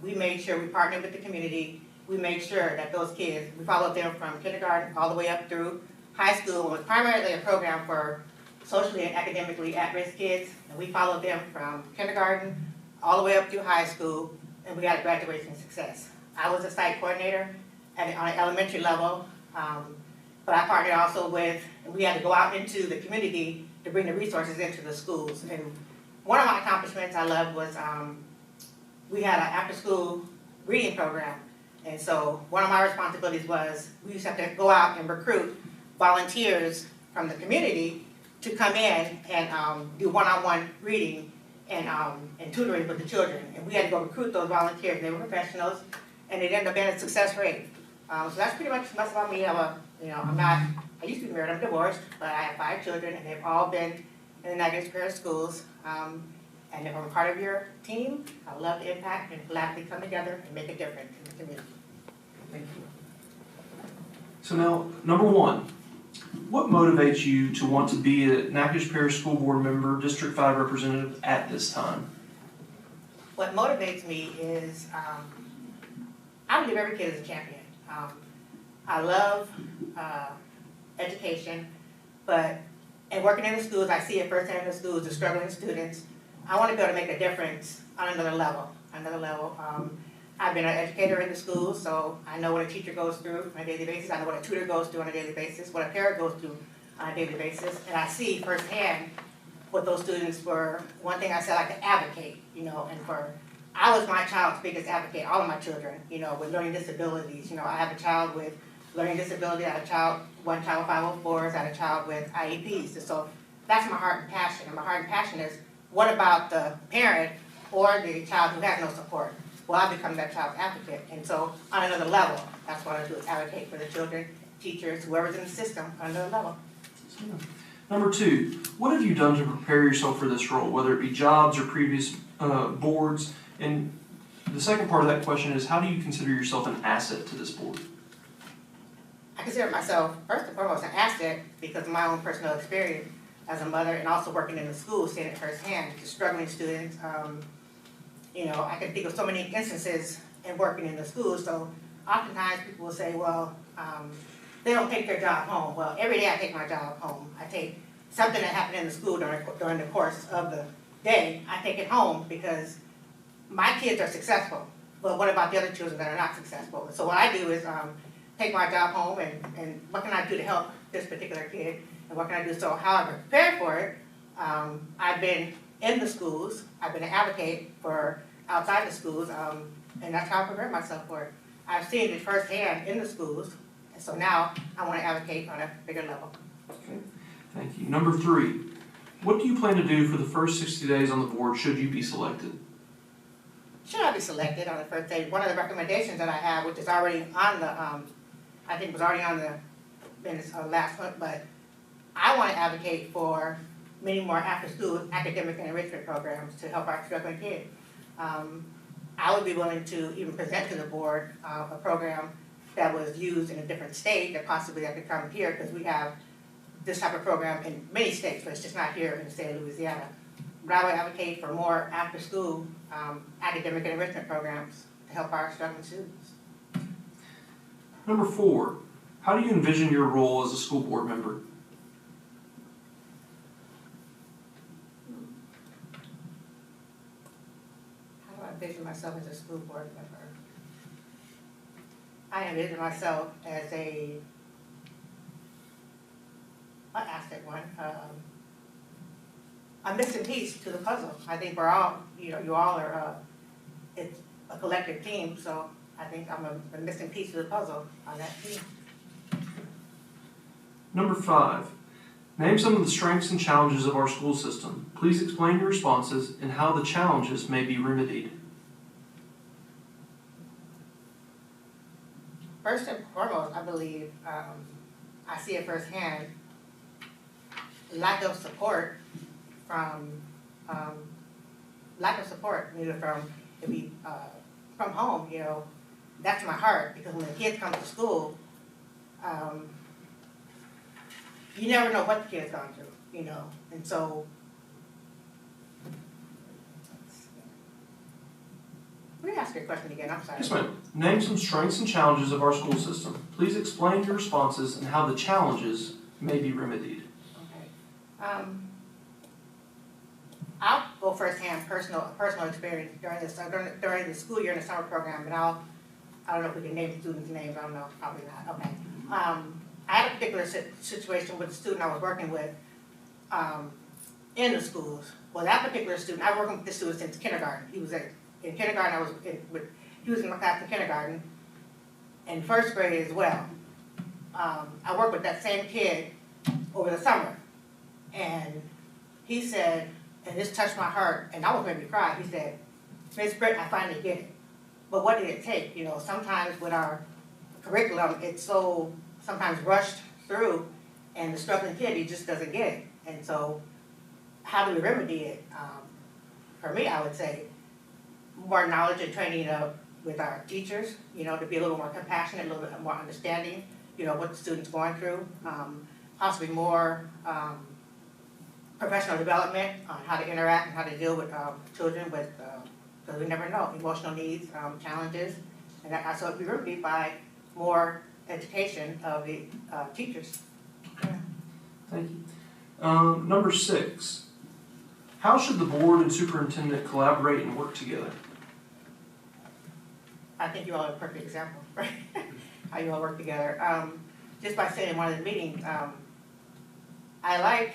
we made sure we partnered with the community. We made sure that those kids, we followed them from kindergarten all the way up through high school. It was primarily a program for socially and academically at-risk kids, and we followed them from kindergarten all the way up through high school, and we had a graduation success. I was a site coordinator on an elementary level, but I partnered also with, and we had to go out into the community to bring the resources into the schools. And one of my accomplishments I loved was we had an after-school reading program. And so one of my responsibilities was we used to have to go out and recruit volunteers from the community to come in and do one-on-one reading and tutoring with the children. And we had to go recruit those volunteers. They were professionals, and it ended up being a success rate. So that's pretty much about me. I used to be married, I'm divorced, but I have 5 children, and they've all been in the Natchez Parish schools. And if I'm part of your team, I love the impact and gladly come together and make a difference in the community. Thank you. So now, number 1, what motivates you to want to be a Natchez Parish School Board member, District 5 representative at this time? What motivates me is I believe every kid is a champion. I love education, but in working in the schools, I see it firsthand in the schools, the struggling students. I want to be able to make a difference on another level. I've been an educator in the schools, so I know what a teacher goes through on a daily basis. I know what a tutor goes through on a daily basis, what a parent goes through on a daily basis, and I see firsthand what those students were. One thing I said, I like to advocate, I was my child's biggest advocate, all of my children, with learning disabilities. I have a child with learning disability, I have one child with 504s, I have a child with IEPs. And so that's my heart and passion. And my heart and passion is, what about the parent or the child who has no support? Well, I become that child's advocate. And so on another level, that's what I do, is advocate for the children, teachers, whoever's in the system on another level. Number 2, what have you done to prepare yourself for this role, whether it be jobs or previous boards? And the second part of that question is, how do you consider yourself an asset to this board? I consider myself, first and foremost, an asset because of my own personal experience as a mother and also working in the schools, seeing it firsthand, the struggling students. I can think of so many instances in working in the schools, so oftentimes people will say, well, they don't take their job home. Well, every day I take my job home. I take something that happened in the school during the course of the day, I take it home because my kids are successful, but what about the other children that are not successful? So what I do is take my job home and what can I do to help this particular kid, and what can I do so how I prepare for it. I've been in the schools, I've been an advocate for outside the schools, and that's how I prepare myself for it. I've seen it firsthand in the schools, and so now I want to advocate on a bigger level. Okay, thank you. Number 3, what do you plan to do for the first 60 days on the board should you be selected? Should I be selected on the first day? One of the recommendations that I have, which is already on the, I think was already on the minutes last month, but I want to advocate for many more after-school academic and enrichment programs to help our struggling kids. I would be willing to even present to the board a program that was used in a different state that possibly I could come here, because we have this type of program in many states, but it's just not here in the state of Louisiana. But I would advocate for more after-school academic and enrichment programs to help our struggling students. Number 4, how do you envision your role as a school board member? How do I envision myself as a school board member? I envision myself as an asset one. A missing piece to the puzzle. I think we're all, you all are, it's a collective team, so I think I'm a missing piece of the puzzle on that team. Number 5, name some of the strengths and challenges of our school system. Please explain your responses and how the challenges may be remedied. First and foremost, I believe, I see it firsthand, lack of support from from home, that's my heart, because when the kids come to school, you never know what the kid's gone through, and so. Let me ask you a question again, I'm sorry. Yes, ma'am. Name some strengths and challenges of our school system. Please explain your responses and how the challenges may be remedied. Okay. I'll go firsthand, personal experience during the school year in the summer program, and I don't know if we can name students' names, I don't know, probably not, okay. I had a particular situation with a student I was working with in the schools. Well, that particular student, I've worked with this student since kindergarten. He was in kindergarten, he was in my class in kindergarten, and first grade as well. I worked with that same kid over the summer, and he said, and this touched my heart, and almost made me cry. He said, "Miss Britt, I finally get it. But what did it take? You know, sometimes with our curriculum, it's so sometimes rushed through, and the struggling kid, he just doesn't get it. And so, how do we remedy it? For me, I would say more knowledge and training with our teachers, you know, to be a little more compassionate, a little bit more understanding, you know, what the student's going through. Possibly more professional development on how to interact and how to deal with children with, because we never know, emotional needs, challenges. And that, so it'd be remedied by more education of the teachers. Thank you. Number 6, how should the board and superintendent collaborate and work together? I think you all are a perfect example, right? How you all work together. Just by saying in one of the meetings, I like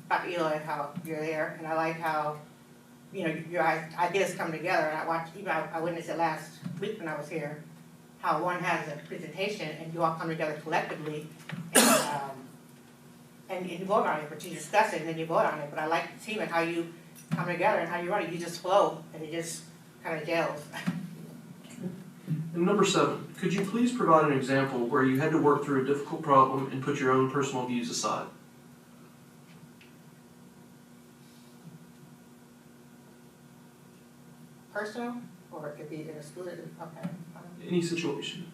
Dr. Eloy, how you're there, and I like how, you know, your ideas come together. And I watched, even I witnessed it last week when I was here, how one has a presentation and you all come together collectively and you vote on it, but you discuss it and then you vote on it. But I like the team and how you come together and how you run it. You just flow and it just kind of gels. And number 7, could you please provide an example where you had to work through a difficult problem and put your own personal views aside? Personal, or it could be in a school? Okay. Any situation.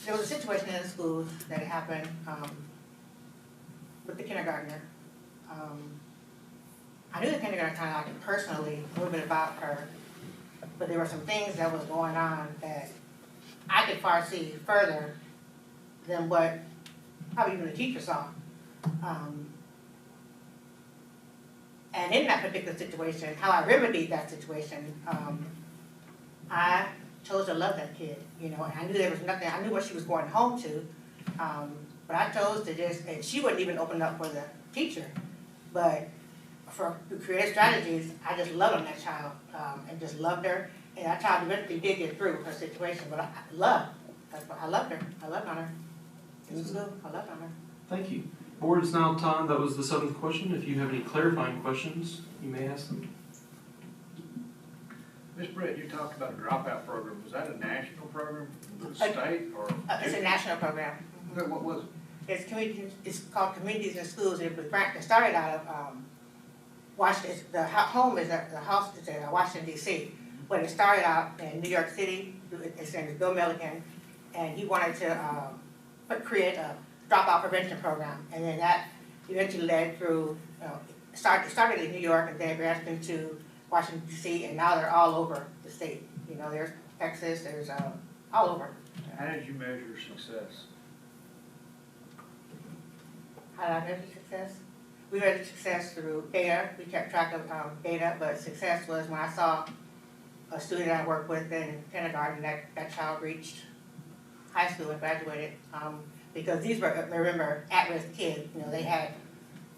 There was a situation in the school that happened with the kindergartner. I knew the kindergartner kind of like personally, a little bit about her, but there were some things that was going on that I could far see further than what probably even the teacher saw. And in that particular situation, how I remedied that situation, I chose to love that kid, you know, and I knew there was nothing, I knew what she was going home to, but I chose to just, and she wouldn't even open up for the teacher, but to create strategies, I just loved on that child, and just loved her, and that child eventually did get through her situation, but I loved her, I loved on her. It was good, I loved on her. Thank you. Board, it's now time. That was the 7th question. If you have any clarifying questions, you may ask them. Ms. Brett, you talked about a dropout program. Was that a national program, the state, or? It's a national program. What was it? It's called Communities in Schools. It started out of Washington. The home is the house is in Washington D.C. But it started out in New York City. It's in Bill Milliken, and he wanted to create a dropout prevention program, and then that eventually led through. Started in New York, and then branched into Washington D.C. and now they're all over the state. You know, there's Texas, there's all over. How did you measure success? How did I measure success? We measured success through data. We kept track of data, but success was when I saw a student I worked with in kindergarten, that child reached high school and graduated. Because these were, remember, at-risk kids. You know, they had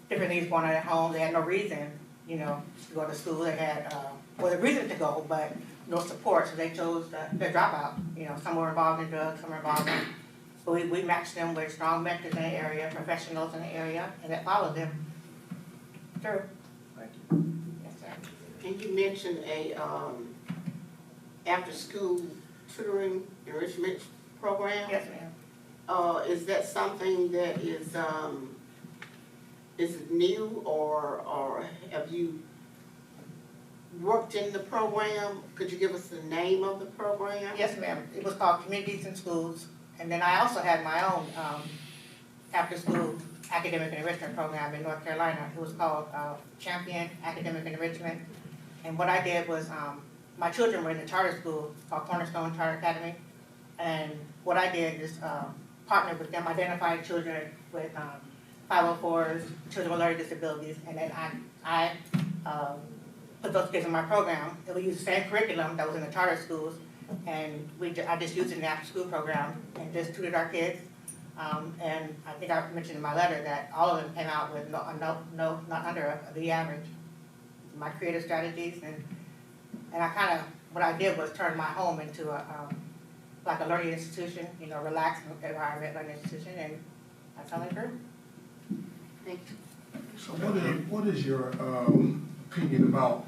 different things going on at home. They had no reason, you know, to go to school. They had, the reason to go, but no support, so they chose the dropout. You know, some were involved in drugs, some were involved in, but we matched them with strong mentors in the area, professionals in the area, and that followed them through. Thank you. Yes, sir. And you mentioned a after-school tutoring enrichment program? Yes, ma'am. Is that something that is it new, or have you worked in the program? Could you give us the name of the program? Yes, ma'am. It was called Communities in Schools, and then I also had my own after-school academic enrichment program in North Carolina. It was called Champion Academic Enrichment, and what I did was my children were in a charter school called Cornerstone Charter Academy, and what I did is partner with them, identify children with 504s, children with learning disabilities, and then I put those kids in my program. And we used the same curriculum that was in the charter schools, and I just used it in the after-school program and just tutored our kids. And I think I mentioned in my letter that all of them came out with not under the average. my creative strategies, and I kind of, what I did was turn my home into like a learning institution, you know, relaxed environment, learning institution, and that's how I grew. Thank you. So what is your opinion about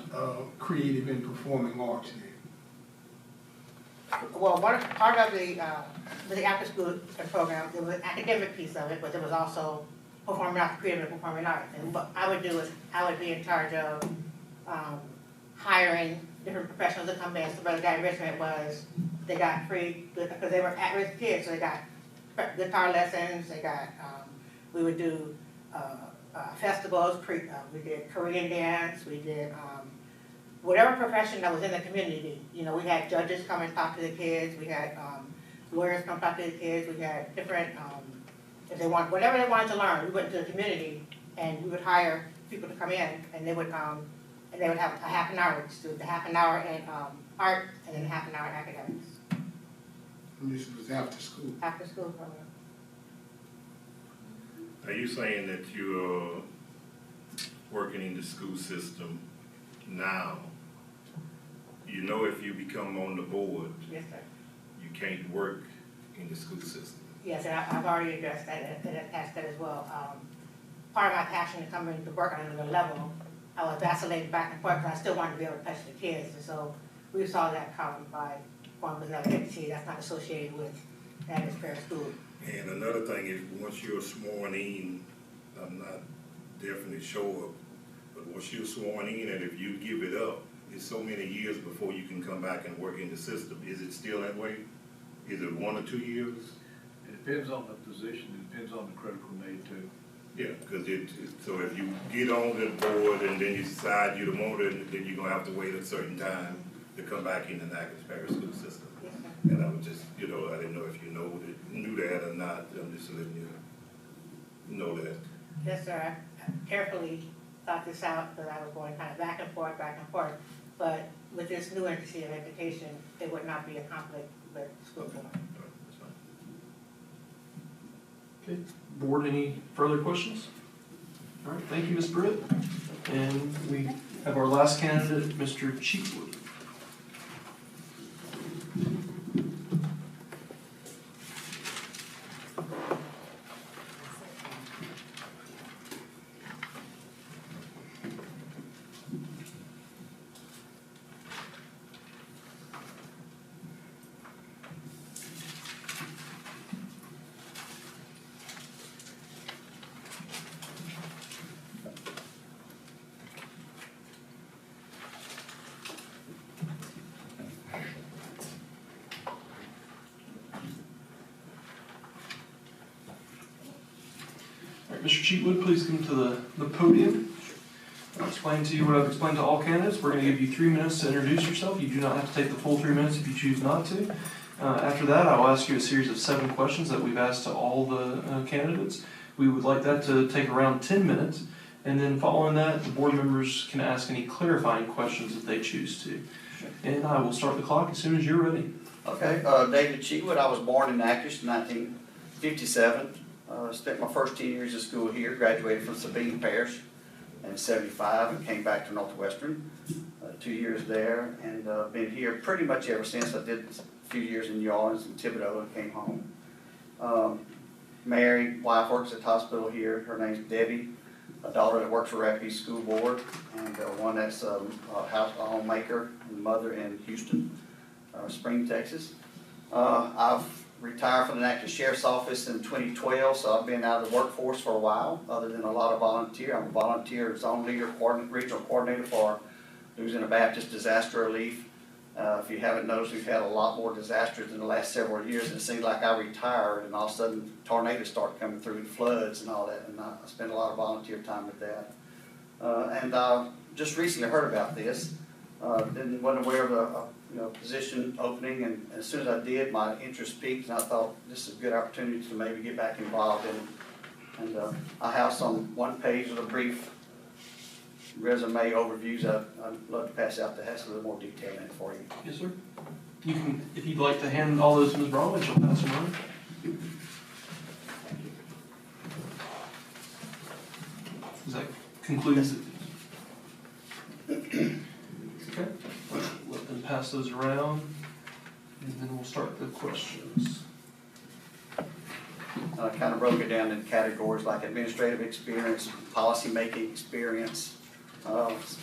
creative and performing arts then? Well, part of the after-school program, it was an academic piece of it, but there was also performing arts, creative and performing arts. And what I would do is, I would be in charge of hiring different professionals to come in. So whether that enrichment was, they got free, because they were at-risk kids, so they got guitar lessons, they got, we would do festivals, we did Korean dance, we did whatever profession that was in the community. You know, we had judges come and talk to the kids, we had lawyers come talk to the kids, we had different, if they want, whatever they wanted to learn, we went to the community and we would hire people to come in, and they would have a half an hour to do the half an hour in art and then half an hour in academics. And this was after school? After school program. Are you saying that you're working in the school system now? You know, if you become on the board, Yes, sir. you can't work in the school system. Yes, and I've already addressed that and attached that as well. Part of my passion to come in to work on another level, I was vacillating back and forth, but I still wanted to be able to touch the kids. And so we saw that come by going with another entity that's not associated with Natchez Parish School. And another thing is, once you're sworn in, I'm not definitely sure, but once you're sworn in, and if you give it up, it's so many years before you can come back and work in the system. Is it still that way? Is it 1 or 2 years? It depends on the position, it depends on the critical need too. Yeah, because so if you get on the board and then you decide you don't want it, then you're gonna have to wait a certain time to come back in the Natchez Parish school system. Yes, sir. And I was just, you know, I didn't know if you knew that or not. I'm just letting you know that. Yes, sir. I carefully thought this out because I was going kind of back and forth. But with this new entity of education, it would not be a conflict with school board. That's fine. Okay, board, any further questions? All right, thank you, Ms. Britt. And we have our last candidate, Mr. Cheatwood. Mr. Cheatwood, please come to the podium. I'll explain to you what I've explained to all candidates. We're going to give you 3 minutes to introduce yourself. You do not have to take the full 3 minutes if you choose not to. After that, I will ask you a series of 7 questions that we've asked to all the candidates. We would like that to take around 10 minutes. And then following that, the board members can ask any clarifying questions if they choose to. And I will start the clock as soon as you're ready. Okay, David Cheatwood. I was born in Natchez in 1957. Spent my first 10 years of school here, graduated from Sabine Parish in '75 and came back to Northwestern, 2 years there, and been here pretty much ever since. I did a few years in New Orleans and Thibodeau and came home. Married, wife works at the hospital here. Her name's Debbie. A daughter that works for Rapides School Board, and one that's a homemaker and mother in Houston, Spring, Texas. I've retired from the Natchez Sheriff's Office in 2012, so I've been out of the workforce for a while, other than a lot of volunteer. I'm a volunteer zone leader, regional coordinator for Louisiana Baptist Disaster Relief. If you haven't noticed, we've had a lot more disasters in the last several years. It seems like I retired and all of a sudden tornadoes start coming through and floods and all that, and I spent a lot of volunteer time with that. And just recently heard about this. Wasn't aware of a position opening, and as soon as I did, my interest peaked, and I thought this is a good opportunity to maybe get back involved in it. And I have some 1 page of a brief resume overviews I'd love to pass out that has a little more detail in it for you. Yes, sir. You can, if you'd like to hand all those to Ms. Broadway, she'll pass them on. Does that conclude? Okay, let them pass those around, and then we'll start the questions. I kind of broke it down in categories like administrative experience, policy-making experience,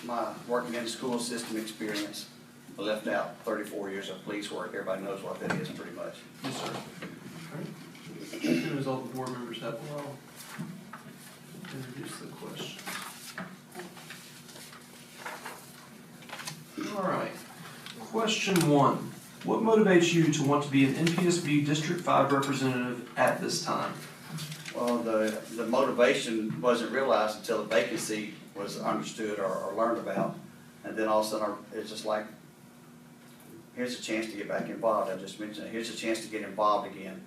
my working in the school system experience. I left out 34 years of police work. Everybody knows what that is pretty much. Yes, sir. All right. As soon as all the board members have, I'll introduce the questions. All right. Question 1. What motivates you to want to be an Npsb District 5 representative at this time? Well, the motivation wasn't realized until the vacancy was understood or learned about. And then all of a sudden, it's just like, here's a chance to get back involved. I just mentioned it. Here's a chance to get involved again.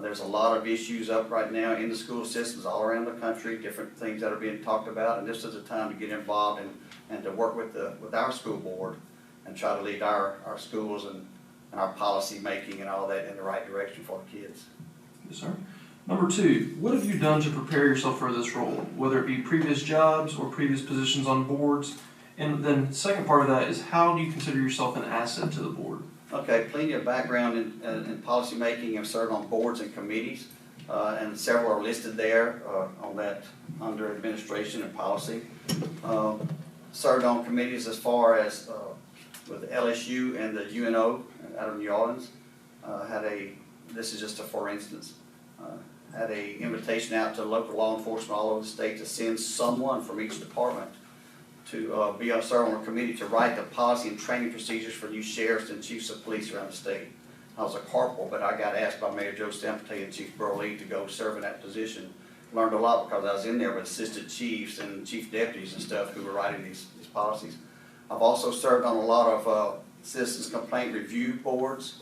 There's a lot of issues up right now in the school systems all around the country, different things that are being talked about, and this is a time to get involved and to work with our school board and try to lead our schools and our policy making and all that in the right direction for the kids. Yes, sir. Number 2, what have you done to prepare yourself for this role, whether it be previous jobs or previous positions on boards? And then the second part of that is, how do you consider yourself an asset to the board? Okay, plenty of background in policy making. I've served on boards and committees, and several are listed there on that under administration and policy. Served on committees as far as with LSU and the UNO out of New Orleans. This is just a for instance, had a invitation out to local law enforcement all over the state to send someone from each department to serve on a committee to write the policy and training procedures for new sheriffs and chiefs of police around the state. I was a corporal, but I got asked by Mayor Joe Stempete and Chief Burl Lee to go serve in that position. Learned a lot because I was in there with assistant chiefs and chief deputies and stuff who were writing these policies. I've also served on a lot of citizens complaint review boards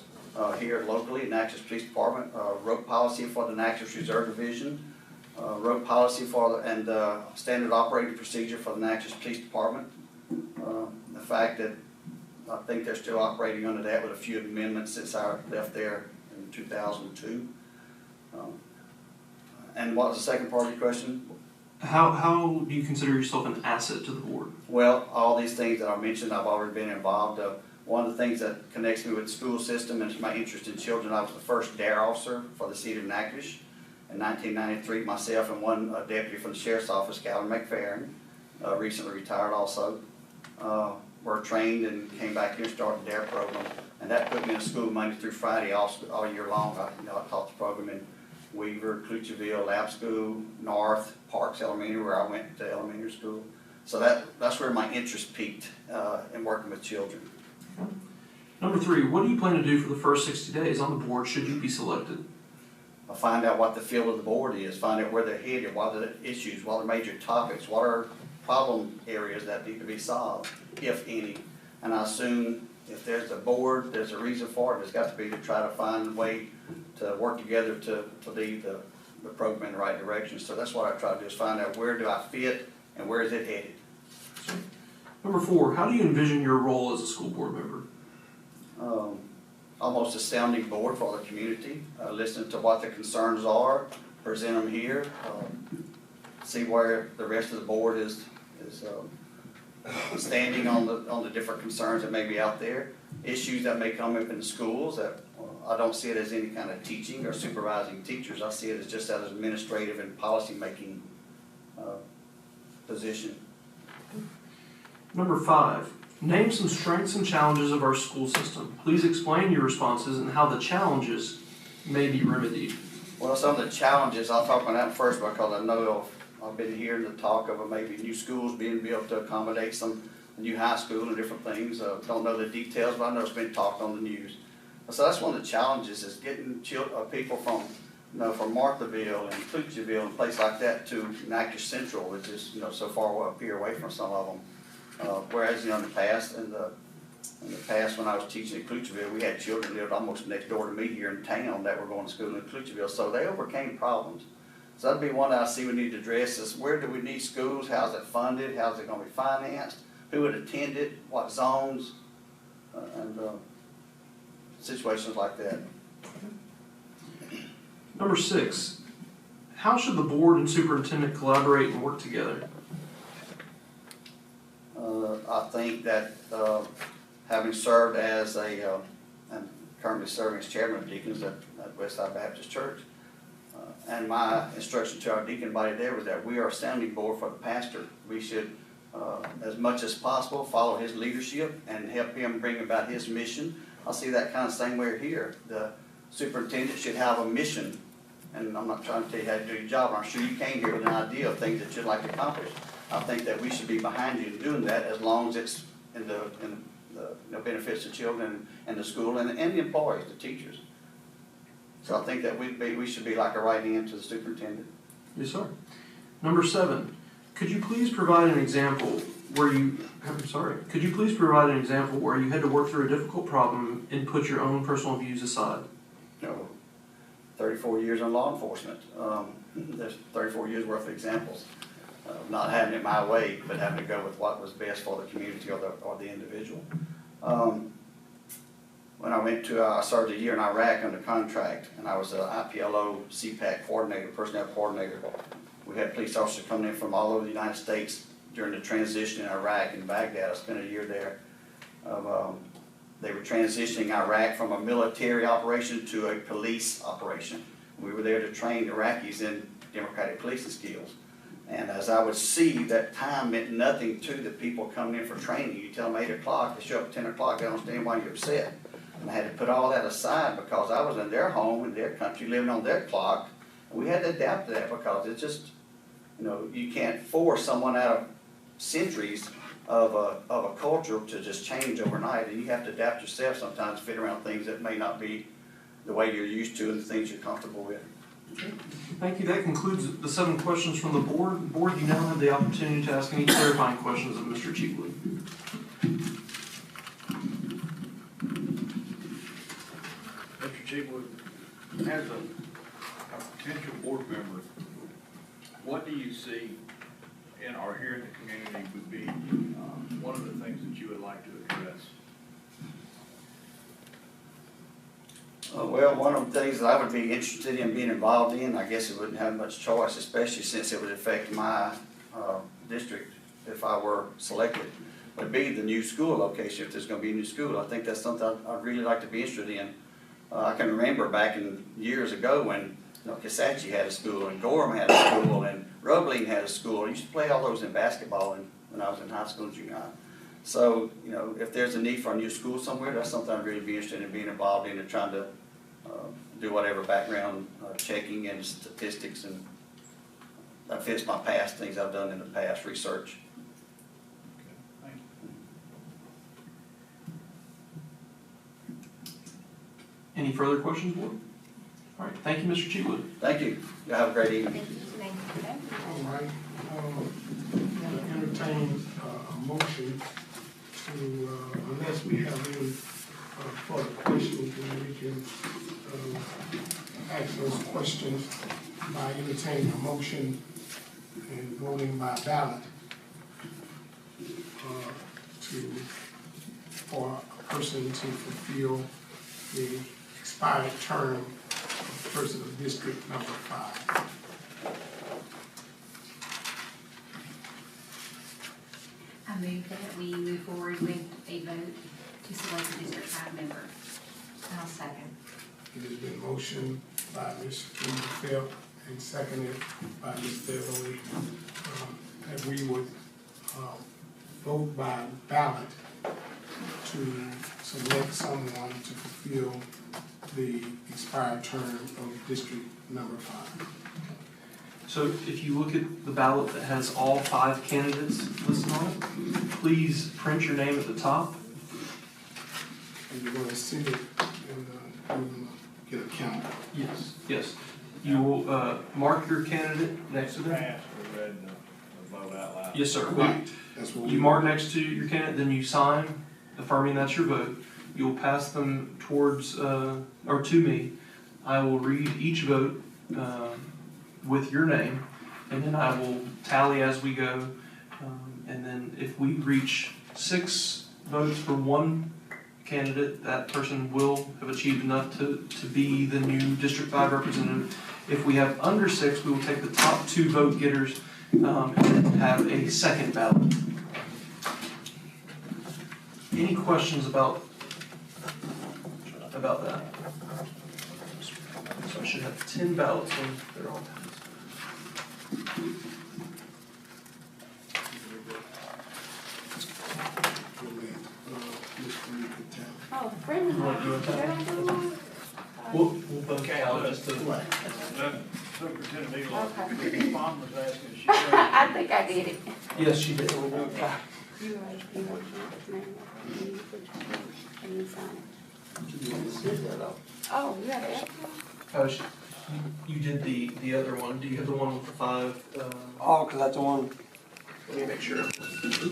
here locally at Natchez Police Department. Wrote policy for the Natchez Reserve Division. Wrote policy for and standard operating procedure for the Natchez Police Department. The fact that I think they're still operating under that with a few amendments since I left there in 2002. And what was the second part of your question? How do you consider yourself an asset to the board? Well, all these things that I mentioned, I've already been involved. One of the things that connects me with the school system is my interest in children. I was the first DARE officer for the city of Natchez in 1993. Myself and one deputy from the sheriff's office, Calvin McFerrin, recently retired also, were trained and came back here and started the DARE program. And that put me in school Monday through Friday all year long. I taught the program in Weaver, Clutcheville, Lab School, North, Parks Elementary, where I went to elementary school. So that's where my interest peaked in working with children. Number 3, what do you plan to do for the first 60 days on the board should you be selected? I'll find out what the field of the board is, find out where they're headed, what are the issues, what are major topics, what are problem areas that need to be solved, if any. And I assume if there's a board, there's a reason for it. There's got to be to try to find a way to work together to lead the program in the right direction. So that's what I try to do, is find out where do I fit and where is it headed. Number 4, how do you envision your role as a school board member? Almost a sounding board for the community, listening to what the concerns are, present them here, see where the rest of the board is standing on the different concerns that may be out there, issues that may come up in the schools that I don't see it as any kind of teaching or supervising teachers. I see it as just as an administrative and policy making position. Number 5, name some strengths and challenges of our school system. Please explain your responses and how the challenges may be remedied. Well, some of the challenges, I'll talk about that first because I know I've been hearing the talk of maybe new schools being built to accommodate some new high school and different things. Don't know the details, but I know it's been talked on the news. So that's one of the challenges, is getting people from Marthaville and Clutcheville and places like that to Natchez Central, which is so far up here away from some of them. Whereas in the past, when I was teaching at Clutcheville, we had children lived almost next door to me here in town that were going to school in Clutcheville, so they overcame problems. So that'd be one that I see we need to address, is where do we need schools, how's it funded, how's it going to be financed, who would attend it, what zones, and situations like that. Number 6, how should the board and superintendent collaborate and work together? I think that, having served as I'm currently serving as chairman of deacons at Westside Baptist Church, and my instruction to our deacon body there was that we are a sounding board for the pastor. We should, as much as possible, follow his leadership and help him bring about his mission. I see that kind of same way here. The superintendent should have a mission, and I'm not trying to tell you how to do your job. I'm sure you came here with an idea of things that you'd like to accomplish. I think that we should be behind you in doing that, as long as it's in the benefits of children and the school and the employees, the teachers. So I think that we should be like a right hand to the superintendent. Yes, sir. Number 7, could you please provide an example where you had to work through a difficult problem and put your own personal views aside? 34 years in law enforcement. There's 34 years worth of examples. Not having it my way, but having to go with what was best for the community or the individual. When I served a year in Iraq under contract, and I was an IPLO CPAC coordinator, personnel coordinator. We had police officers coming in from all over the United States during the transition in Iraq and Baghdad. I spent a year there. They were transitioning Iraq from a military operation to a police operation. We were there to train Iraqis in democratic policing skills. And as I would see, that time meant nothing to the people coming in for training. You tell them 8 o'clock, they show up at 10 o'clock, they don't understand why you're upset. And I had to put all that aside because I was in their home, in their country, living on their clock. And we had to adapt to that because it's just, you can't force someone out of centuries of a culture to just change overnight. And you have to adapt yourself sometimes to fit around things that may not be the way you're used to and the things you're comfortable with. Okay. Thank you. That concludes the 7 questions from the board. Board, you now have the opportunity to ask any clarifying questions of Mr. Cheatley. Mr. Cheatley, as a potential board member, what do you see in or here in the community would be one of the things that you would like to address? Well, one of the things that I would be interested in being involved in, I guess it wouldn't have much choice, especially since it would affect my district if I were selected, would be the new school location, if there's going to be a new school. I think that's something I'd really like to be interested in. I can remember back in years ago when Kisatchie had a school and Gorham had a school and Roebling had a school. I used to play all those in basketball when I was in high school and junior high. So, if there's a need for a new school somewhere, that's something I'd really be interested in being involved in and trying to do whatever background checking and statistics, and that fits my past, things I've done in the past, research. Okay, thank you. Any further questions, board? All right. Thank you, Mr. Cheatley. Thank you. You have a great evening. All right. I'm going to entertain a motion to, unless we have any further questions, then we can ask those questions by entertaining a motion and voting by ballot for a person to fulfill the expired term of person of district number 5. I move that we move forward with a vote to select a District 5 member. I'll second. It has been motioned by Ms. Feld and seconded by Ms. Beverly that we would vote by ballot to select someone to fulfill the expired term of district number 5. So if you look at the ballot that has all 5 candidates listed on it, please print your name at the top. And you're going to send it and get a count. Yes. Yes. You will mark your candidate next to them. Pass or read the vote out loud. Yes, sir. Right. That's what You mark next to your candidate, then you sign, affirming that's your vote. You'll pass them towards, or to me. I will read each vote with your name, and then I will tally as we go. And then if we reach 6 votes for one candidate, that person will have achieved enough to be the new District 5 representative. If we have under 6, we will take the top 2 vote getters and then have a second ballot. Any questions about that? So I should have 10 ballots when they're all passed. Oh, Brandon. You want to do it that way? We'll both count just to. Superintendent Eloy, Okay. Ms. Bond was asking, she I think I did it. Yes, she did. You write your name, and you put your name, and you sign it. Oh, you have it? You did the other one. Do you have the one with the 5? Oh, because that's the one. Let me make sure.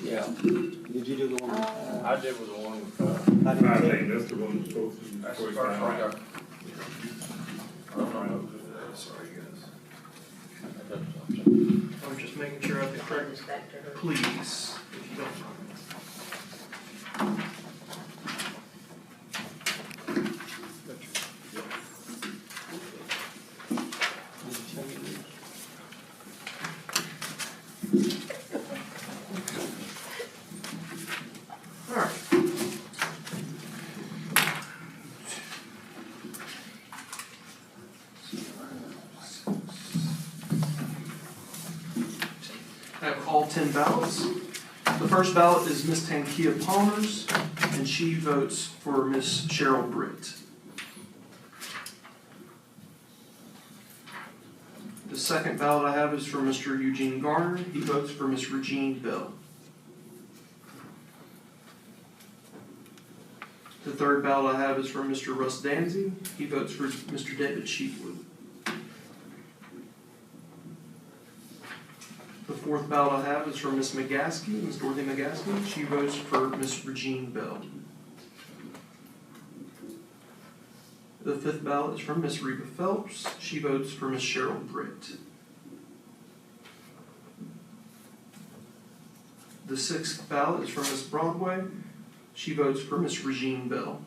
Yeah. Did you do the one? I did with the one with, I I didn't think take. that's the one that's supposed to be. that's the first one. Sorry, guys. I'm just making sure I have the correct. Please, if you don't mind. All right. I have all 10 ballots. The first ballot is Miss Tankia Palmer's, and she votes for Miss Cheryl Britt. The second ballot I have is for Mr. Eugene Garner. He votes for Miss Regine Bell. The third ballot I have is for Mr. Russ Danzy. He votes for Mr. David Cheatwood. The fourth ballot I have is for Miss McGaskey, Miss Dorothy McGaskey. She votes for Miss Regine Bell. The fifth ballot is from Miss Reba Phelps. She votes for Miss Cheryl Britt. The sixth ballot is from Miss Broadway. She votes for Miss Regine Bell.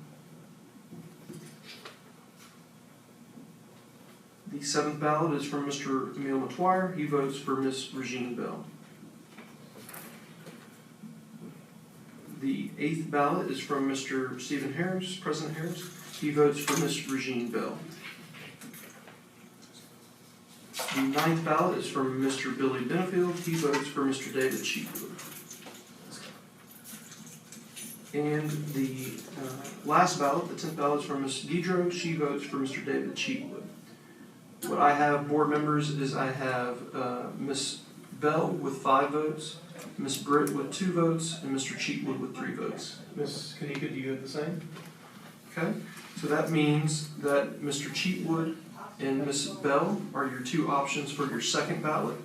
The seventh ballot is from Mr. Emil Matuire. He votes for Miss Regine Bell. The eighth ballot is from Mr. Stephen Harris, President Harris. He votes for Miss Regine Bell. The ninth ballot is from Mr. Billy Benefield. He votes for Mr. David Cheatwood. And the last ballot, the 10th ballot, is from Ms. Deidro. She votes for Mr. David Cheatwood. What I have, board members, is I have Ms. Bell with 5 votes, Ms. Britt with 2 votes, and Mr. Cheatwood with 3 votes. Ms. Kanika, do you have the same? Okay, so that means that Mr. Cheatwood and Ms. Bell are your 2 options for your second ballot.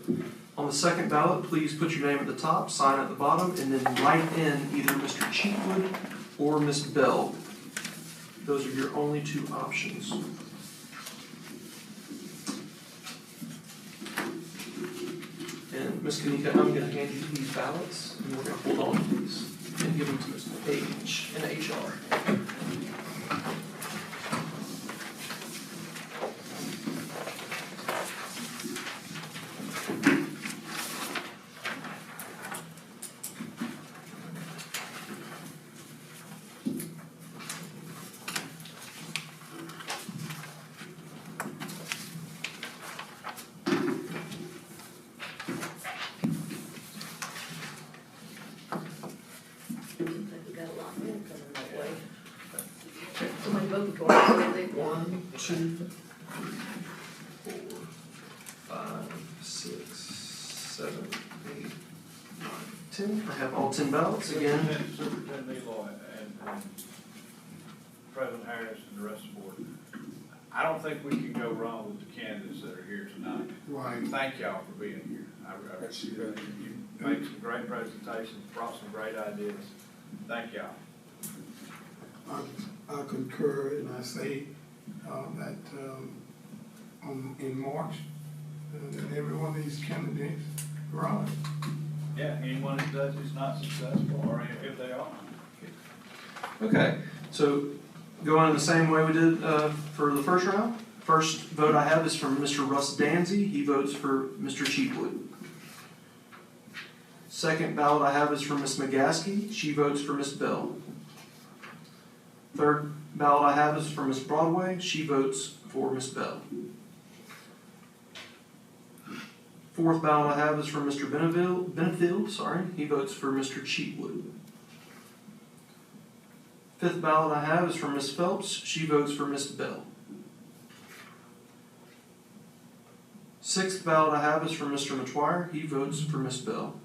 On the second ballot, please put your name at the top, sign at the bottom, and then write in either Mr. Cheatwood or Ms. Bell. Those are your only 2 options. And Ms. Kanika, I'm going to hand you these ballots, and we're going to hold on to these and give them to Ms. Page in HR. Somebody voted for it, did they? 1, 2, 3, 4, 5, 6, 7, 8, 9, 10. I have all 10 ballots again. Superintendent Eloy and President Harris and the rest of the board. I don't think we can go wrong with the candidates that are here tonight. Right. Thank y'all for being here. You made some great presentations, brought some great ideas. Thank y'all. I concur, and I say that in March, that every one of these candidates run. Yeah, anyone who does is not successful, or if they are. Okay, so going in the same way we did for the first round. First vote I have is from Mr. Russ Danzy. He votes for Mr. Cheatwood. Second ballot I have is from Ms. McGaskey. She votes for Ms. Bell. Third ballot I have is for Miss Broadway. She votes for Miss Bell. Fourth ballot I have is for Mr. Benefield. He votes for Mr. Cheatwood. Fifth ballot I have is for Miss Phelps. She votes for Miss Bell. Sixth ballot I have is for Mr. McGuire. He votes for Miss Bell.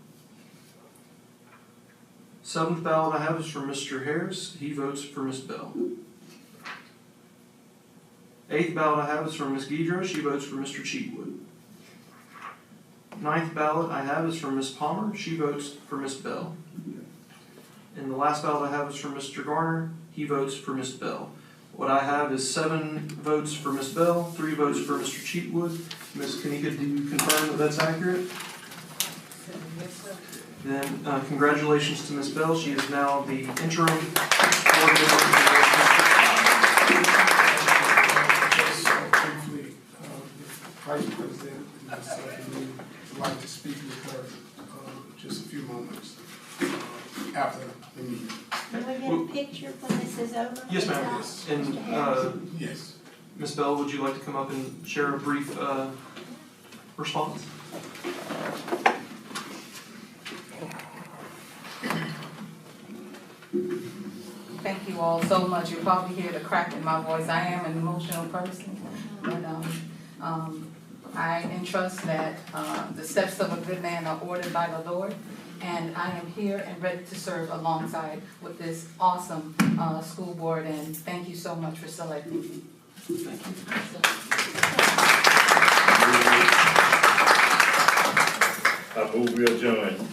Seventh ballot I have is for Mr. Harris. He votes for Miss Bell. Eighth ballot I have is for Miss Guidro. She votes for Mr. Cheatwood. Ninth ballot I have is for Miss Palmer. She votes for Miss Bell. And the last ballot I have is for Mr. Garner. He votes for Miss Bell. What I have is 7 votes for Miss Bell, 3 votes for Mr. Cheatwood. Ms. Kanika, do you confirm that that's accurate? Yes, sir. Then congratulations to Ms. Bell. She is now the interim board member. Briefly, the Vice President and myself and you would like to speak with her just a few moments after the meeting. Can we get a picture when this is over? Yes, ma'am. Yes. And Yes. Ms. Bell, would you like to come up and share a brief response? Thank you all so much. You'll probably hear the crack in my voice. I am an emotional person, but I entrust that the steps of a good man are ordered by the Lord, and I am here and ready to serve alongside with this awesome school board, and thank you so much for selecting me. Thank you. I move we adjourn.